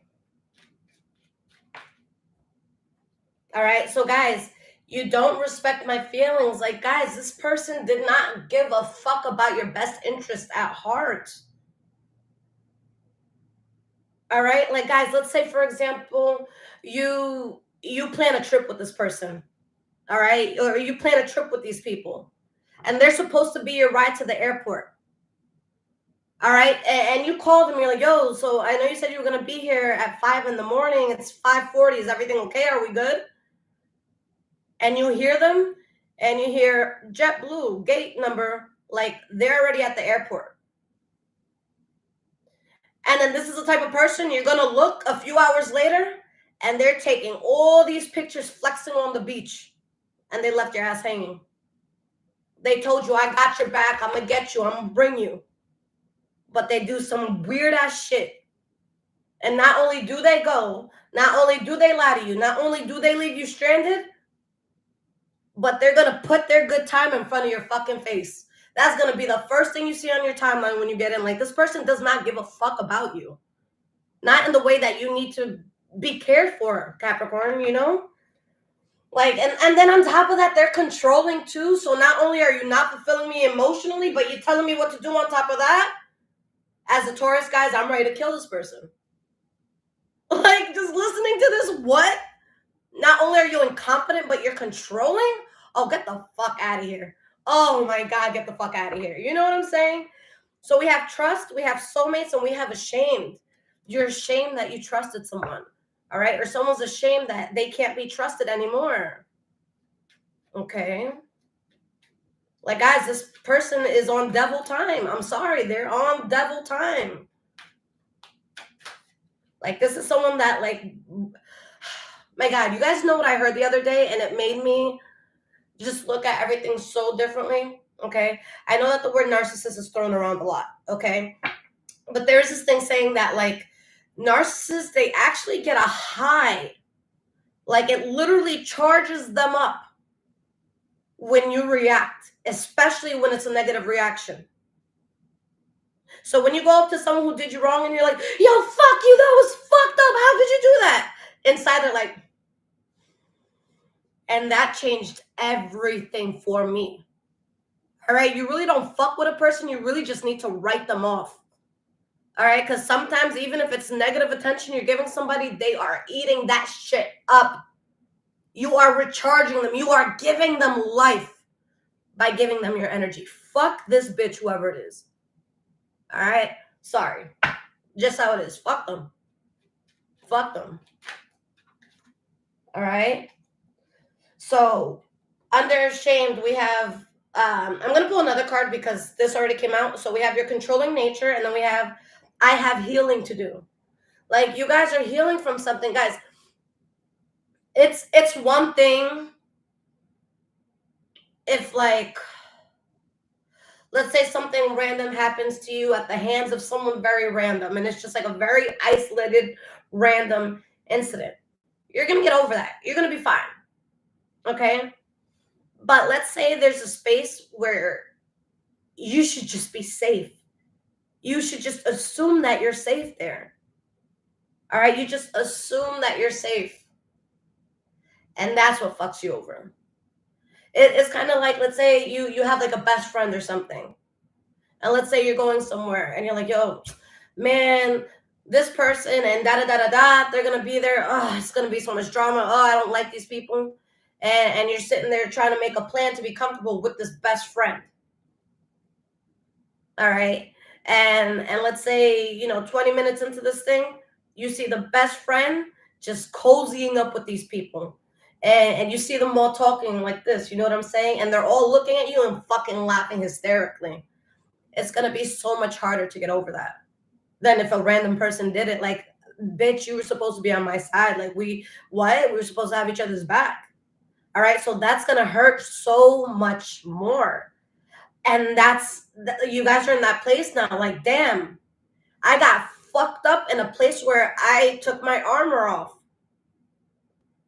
All right, so guys, you don't respect my feelings. Like, guys, this person did not give a fuck about your best interest at heart. All right, like, guys, let's say, for example, you plan a trip with this person. All right, or you plan a trip with these people, and they're supposed to be your ride to the airport. All right, and you call them. You're like, yo, so I know you said you were gonna be here at 5 in the morning. It's 5:40. Is everything okay? Are we good? And you hear them, and you hear JetBlue gate number, like they're already at the airport. And then this is the type of person you're gonna look a few hours later, and they're taking all these pictures flexing on the beach, and they left your ass hanging. They told you, I got your back, I'm gonna get you, I'm gonna bring you. But they do some weird ass shit. And not only do they go, not only do they lie to you, not only do they leave you stranded, but they're gonna put their good time in front of your fucking face. That's gonna be the first thing you see on your timeline when you get in. Like, this person does not give a fuck about you. Not in the way that you need to be cared for, Capricorn, you know? Like, and then on top of that, they're controlling too. So not only are you not fulfilling me emotionally, but you're telling me what to do on top of that. As a Taurus, guys, I'm ready to kill this person. Like, just listening to this, what? Not only are you incompetent, but you're controlling? Oh, get the fuck out of here. Oh my God, get the fuck out of here. You know what I'm saying? So we have trust, we have soulmates, and we have ashamed. You're ashamed that you trusted someone, all right? Or someone's ashamed that they can't be trusted anymore. Okay. Like, guys, this person is on devil time. I'm sorry, they're on devil time. Like, this is someone that, like, my God, you guys know what I heard the other day, and it made me just look at everything so differently. Okay. I know that the word narcissist is thrown around a lot. Okay. But there's this thing saying that, like, narcissists, they actually get a high. Like it literally charges them up when you react, especially when it's a negative reaction. So when you go up to someone who did you wrong and you're like, yo, fuck you, that was fucked up. How could you do that? Inside they're like, and that changed everything for me. All right, you really don't fuck with a person. You really just need to write them off. All right, because sometimes even if it's negative attention you're giving somebody, they are eating that shit up. You are recharging them. You are giving them life by giving them your energy. Fuck this bitch, whoever it is. All right, sorry. Just how it is. Fuck them. Fuck them. All right. So under shamed, we have, I'm going to pull another card because this already came out. So we have your controlling nature, and then we have, I have healing to do. Like you guys are healing from something, guys. It's one thing if, like, let's say something random happens to you at the hands of someone very random, and it's just like a very isolated, random incident. You're going to get over that. You're going to be fine. Okay? But let's say there's a space where you should just be safe. You should just assume that you're safe there. All right? You just assume that you're safe. And that's what fucks you over. It's kind of like, let's say you have like a best friend or something. And let's say you're going somewhere and you're like, yo, man, this person and da-da-da-da-da, they're going to be there. Oh, it's going to be so much drama. Oh, I don't like these people. And you're sitting there trying to make a plan to be comfortable with this best friend. All right. And let's say, 20 minutes into this thing, you see the best friend just cozying up with these people. And you see them all talking like this, you know what I'm saying? And they're all looking at you and fucking laughing hysterically. It's going to be so much harder to get over that than if a random person did it. Like, bitch, you were supposed to be on my side. Like, we were supposed to have each other's back. All right. So that's going to hurt so much more. And you guys are in that place now. Like, damn, I got fucked up in a place where I took my armor off.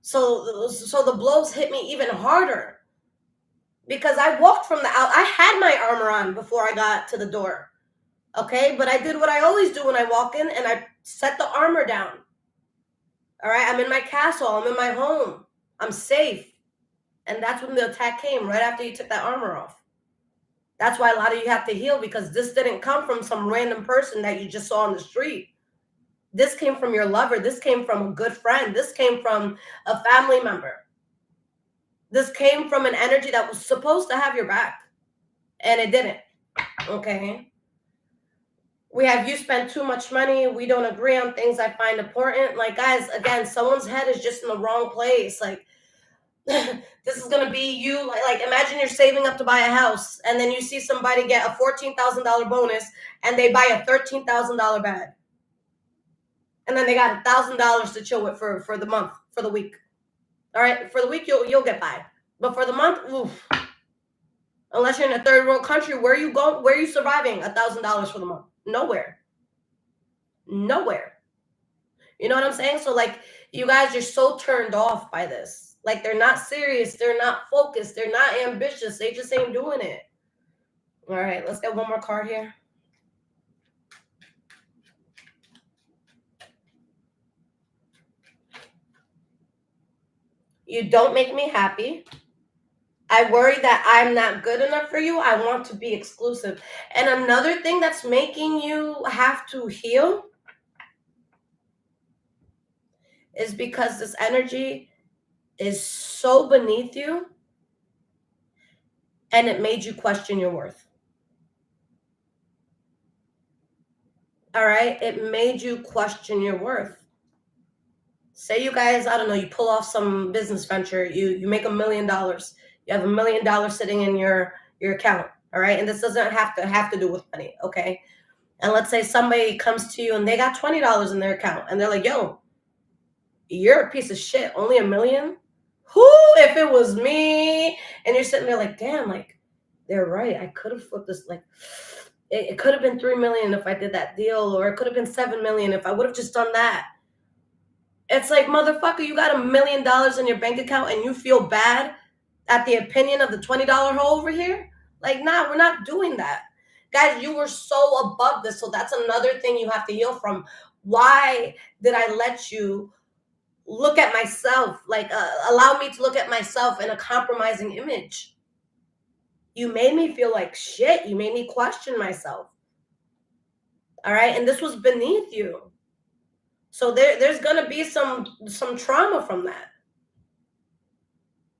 So the blows hit me even harder because I walked from I had my armor on before I got to the door. Okay. But I did what I always do when I walk in, and I set the armor down. All right. I'm in my castle. I'm in my home. I'm safe. And that's when the attack came, right after you took that armor off. That's why a lot of you have to heal, because this didn't come from some random person that you just saw on the street. This came from your lover. This came from a good friend. This came from a family member. This came from an energy that was supposed to have your back, and it didn't. Okay. We have, you spend too much money. We don't agree on things I find important. Like, guys, again, someone's head is just in the wrong place. Like, this is going to be you. Like, imagine you're saving up to buy a house, and then you see somebody get a $14,000 bonus, and they buy a $13,000 bag. And then they got $1,000 to chill with for the month, for the week. All right, for the week you'll get by, but for the month, oof. Unless you're in a third world country, where are you going? Where are you surviving $1,000 for the month? Nowhere. You know what I'm saying? So, like, you guys are so turned off by this. Like, they're not serious. They're not focused. They're not ambitious. They just ain't doing it. All right, let's get one more card here. You don't make me happy. I worry that I'm not good enough for you. I want to be exclusive. And another thing that's making you have to heal is because this energy is so beneath you, and it made you question your worth. All right? It made you question your worth. Say you guys, I don't know, you pull off some business venture, you make $1 million. You have $1 million sitting in your account. All right? And this doesn't have to do with money, okay? And let's say somebody comes to you and they got $20 in their account, and they're like, yo, you're a piece of shit. Only $1 million? Who, if it was me? And you're sitting there like, damn, like, they're right. I could have flipped this. Like, It could have been 3 million if I did that deal, or it could have been 7 million if I would have just done that. It's like, motherfucker, you got $1 million in your bank account and you feel bad at the opinion of the $20 hole over here? Like, nah, we're not doing that. Guys, you were so above this. So that's another thing you have to heal from. Why did I let you look at myself, like allow me to look at myself in a compromising image? You made me feel like shit. You made me question myself. All right. And this was beneath you. So there's going to be some trauma from that.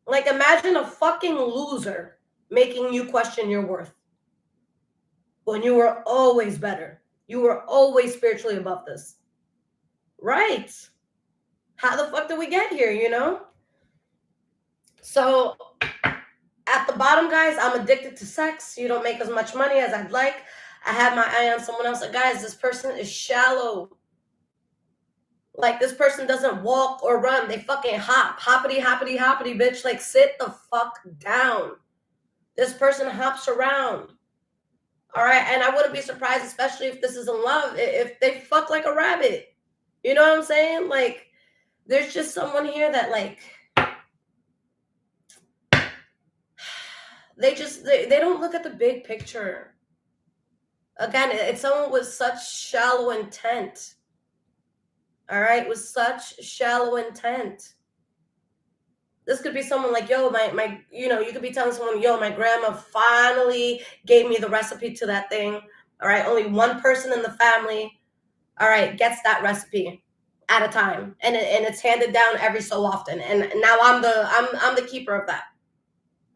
Like, imagine a fucking loser making you question your worth when you were always better. You were always spiritually above this. Right. How the fuck did we get here, you know? So at the bottom, guys, I'm addicted to sex. You don't make as much money as I'd like. I have my eye on someone else. Like, guys, this person is shallow. Like, this person doesn't walk or run. They fucking hop. Hoppity, hoppity, hoppity, bitch. Like, sit the fuck down. This person hops around. All right. And I wouldn't be surprised, especially if this is in love, if they fuck like a rabbit. You know what I'm saying? Like, there's just someone here that, like, they don't look at the big picture. Again, it's someone with such shallow intent. All right, with such shallow intent. This could be someone like, yo, my, you know, you could be telling someone, yo, my grandma finally gave me the recipe to that thing. All right, only one person in the family, all right, gets that recipe at a time, and it's handed down every so often. And now I'm the keeper of that.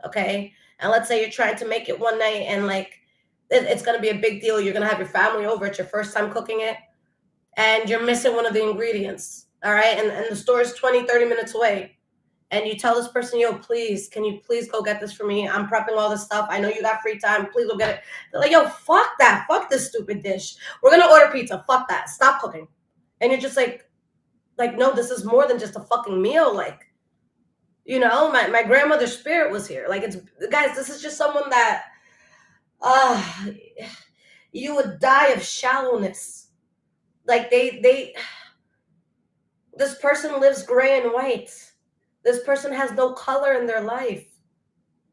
Okay, and let's say you're trying to make it one night, and like it's gonna be a big deal. You're gonna have your family over. It's your first time cooking it, and you're missing one of the ingredients. All right, and the store is 20-30 minutes away. And you tell this person, yo, please, can you please go get this for me? I'm prepping all this stuff. I know you got free time. Please go get it. They're like, yo, fuck that. Fuck this stupid dish. We're going to order pizza. Fuck that. Stop cooking. And you're just like, no, this is more than just a fucking meal. Like, you know, my grandmother's spirit was here. Like, it's, guys, this is just someone that, you would die of shallowness. Like, this person lives gray and white. This person has no color in their life.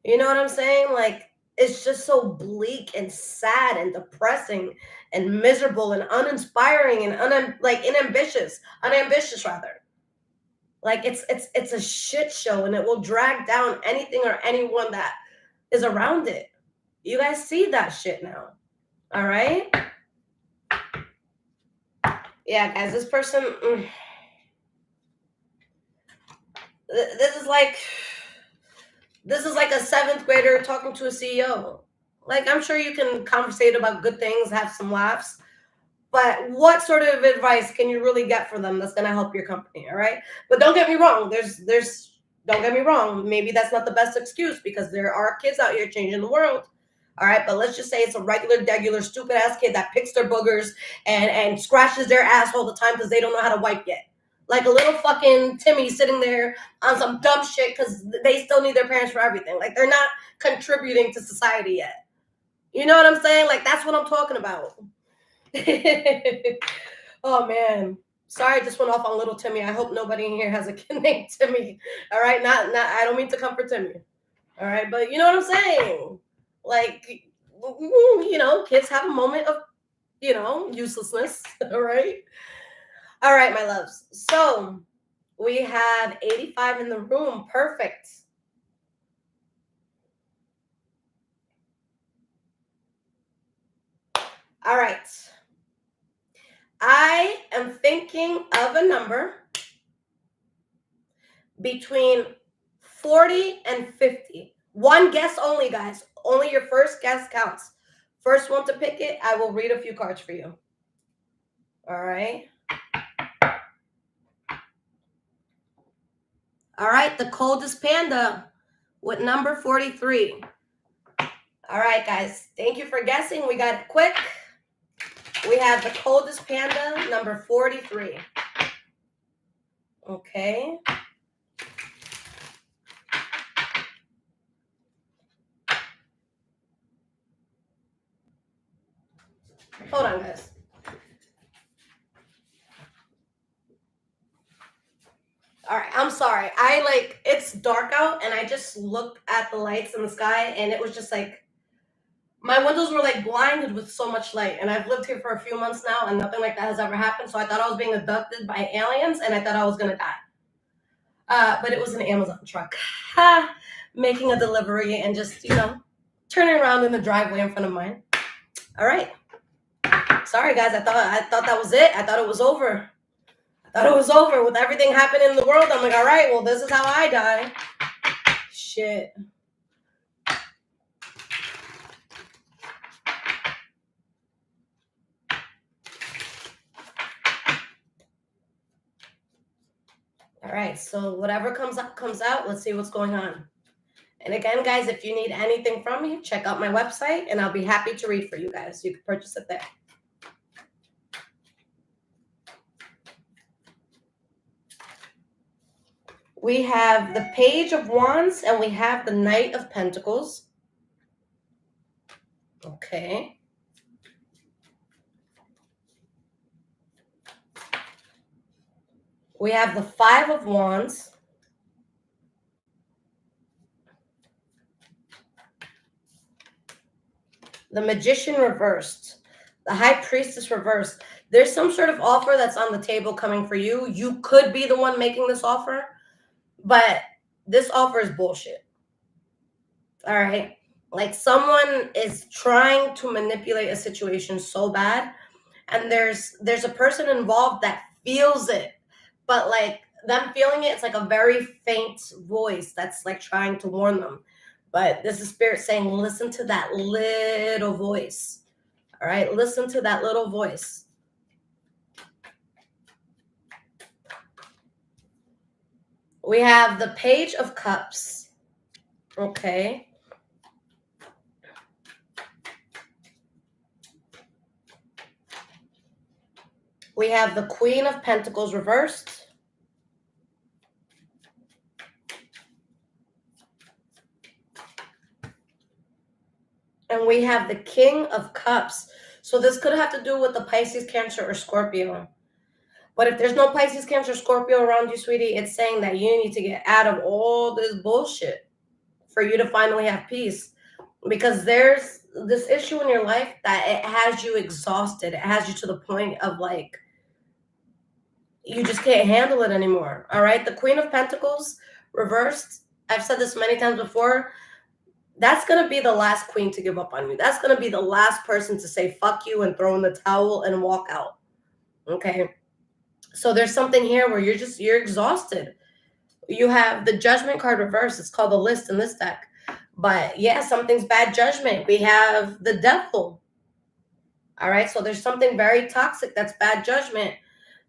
You know what I'm saying? Like, it's just so bleak and sad and depressing and miserable and uninspiring and unambitious rather. Like, it's a shit show, and it will drag down anything or anyone that is around it. You guys see that shit now. All right? Yeah, guys, this person, this is like a 7th grader talking to a CEO. Like, I'm sure you can conversate about good things, have some laughs, but what sort of advice can you really get for them that's going to help your company? All right. But don't get me wrong. Don't get me wrong. Maybe that's not the best excuse, because there are kids out here changing the world. All right. But let's just say it's a regular, stupid ass kid that picks their boogers and scratches their ass all the time because they don't know how to wipe yet. Like a little fucking Timmy sitting there on some dumb shit because they still need their parents for everything. Like, they're not contributing to society yet. You know what I'm saying? Like, that's what I'm talking about. Oh, man. Sorry, I just went off on little Timmy. I hope nobody in here has a kid named Timmy. All right? Not. I don't mean to comfort Timmy. All right? But you know what I'm saying? Like, you know, kids have a moment of, you know, uselessness. All right? All right, my loves. So we have 85 in the room. Perfect. All right. I am thinking of a number between 40 and 50. One guess only, guys. Only your first guess counts. First one to pick it, I will read a few cards for you. All right. All right, the coldest panda with number 43. All right, guys. Thank you for guessing. We got it quick. We have the coldest panda, number 43. Okay. Hold on, guys. All right, I'm sorry. It's dark out, and I just looked at the lights in the sky, and it was just like, my windows were like blinded with so much light. And I've lived here for a few months now, and nothing like that has ever happened. So I thought I was being abducted by aliens, and I thought I was gonna die. But it was an Amazon truck making a delivery and just, turning around in the driveway in front of mine. All right. Sorry, guys. I thought that was it. I thought it was over. Thought it was over with everything happening in the world. I'm like, all right, well, this is how I die. Shit. All right, so whatever comes up, comes out. Let's see what's going on. And again, guys, if you need anything from me, check out my website, and I'll be happy to read for you guys. You can purchase it there. We have the Page of Wands, and we have the Knight of Pentacles. Okay. We have the Five of Wands. The Magician reversed. The High Priestess reversed. There's some sort of offer that's on the table coming for you. You could be the one making this offer, but this offer is bullshit. All right? Like, someone is trying to manipulate a situation so bad, and there's a person involved that feels it, but like them feeling it's like a very faint voice that's like trying to warn them. But this is Spirit saying, listen to that little voice. All right, listen to that little voice. We have the Page of Cups. Okay. We have the Queen of Pentacles reversed. And we have the King of Cups. So this could have to do with the Pisces, Cancer, or Scorpio. But if there's no Pisces, Cancer, Scorpio around you, sweetie, it's saying that you need to get out of all this bullshit for you to finally have peace. Because there's this issue in your life that it has you exhausted. It has you to the point of like, you just can't handle it anymore. All right. The Queen of Pentacles reversed. I've said this many times before. That's going to be the last queen to give up on you. That's going to be the last person to say fuck you and throw in the towel and walk out. Okay. So there's something here where you're exhausted. You have the Judgment card reversed. It's called the List in this deck. But yeah, something's bad judgment. We have the Devil. All right. So there's something very toxic that's bad judgment.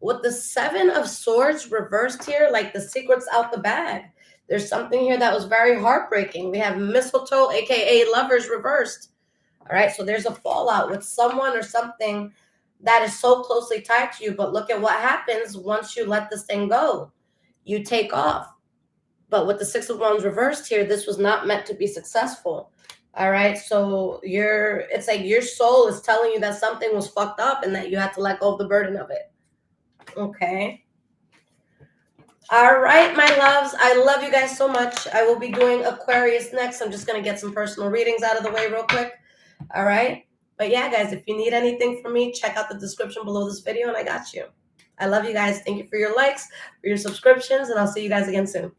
With the Seven of Swords reversed here, like the secret's out the bag. There's something here that was very heartbreaking. We have Mistletoe, aka Lovers, reversed. All right, so there's a fallout with someone or something that is so closely tied to you. But look at what happens once you let this thing go. You take off. But with the Six of Wands reversed here, this was not meant to be successful. All right, so it's like your soul is telling you that something was fucked up and that you have to let go of the burden of it. Okay. All right, my loves. I love you guys so much. I will be doing Aquarius next. I'm just going to get some personal readings out of the way real quick. All right. But yeah, guys, if you need anything from me, check out the description below this video and I got you. I love you guys. Thank you for your likes, for your subscriptions, and I'll see you guys again soon.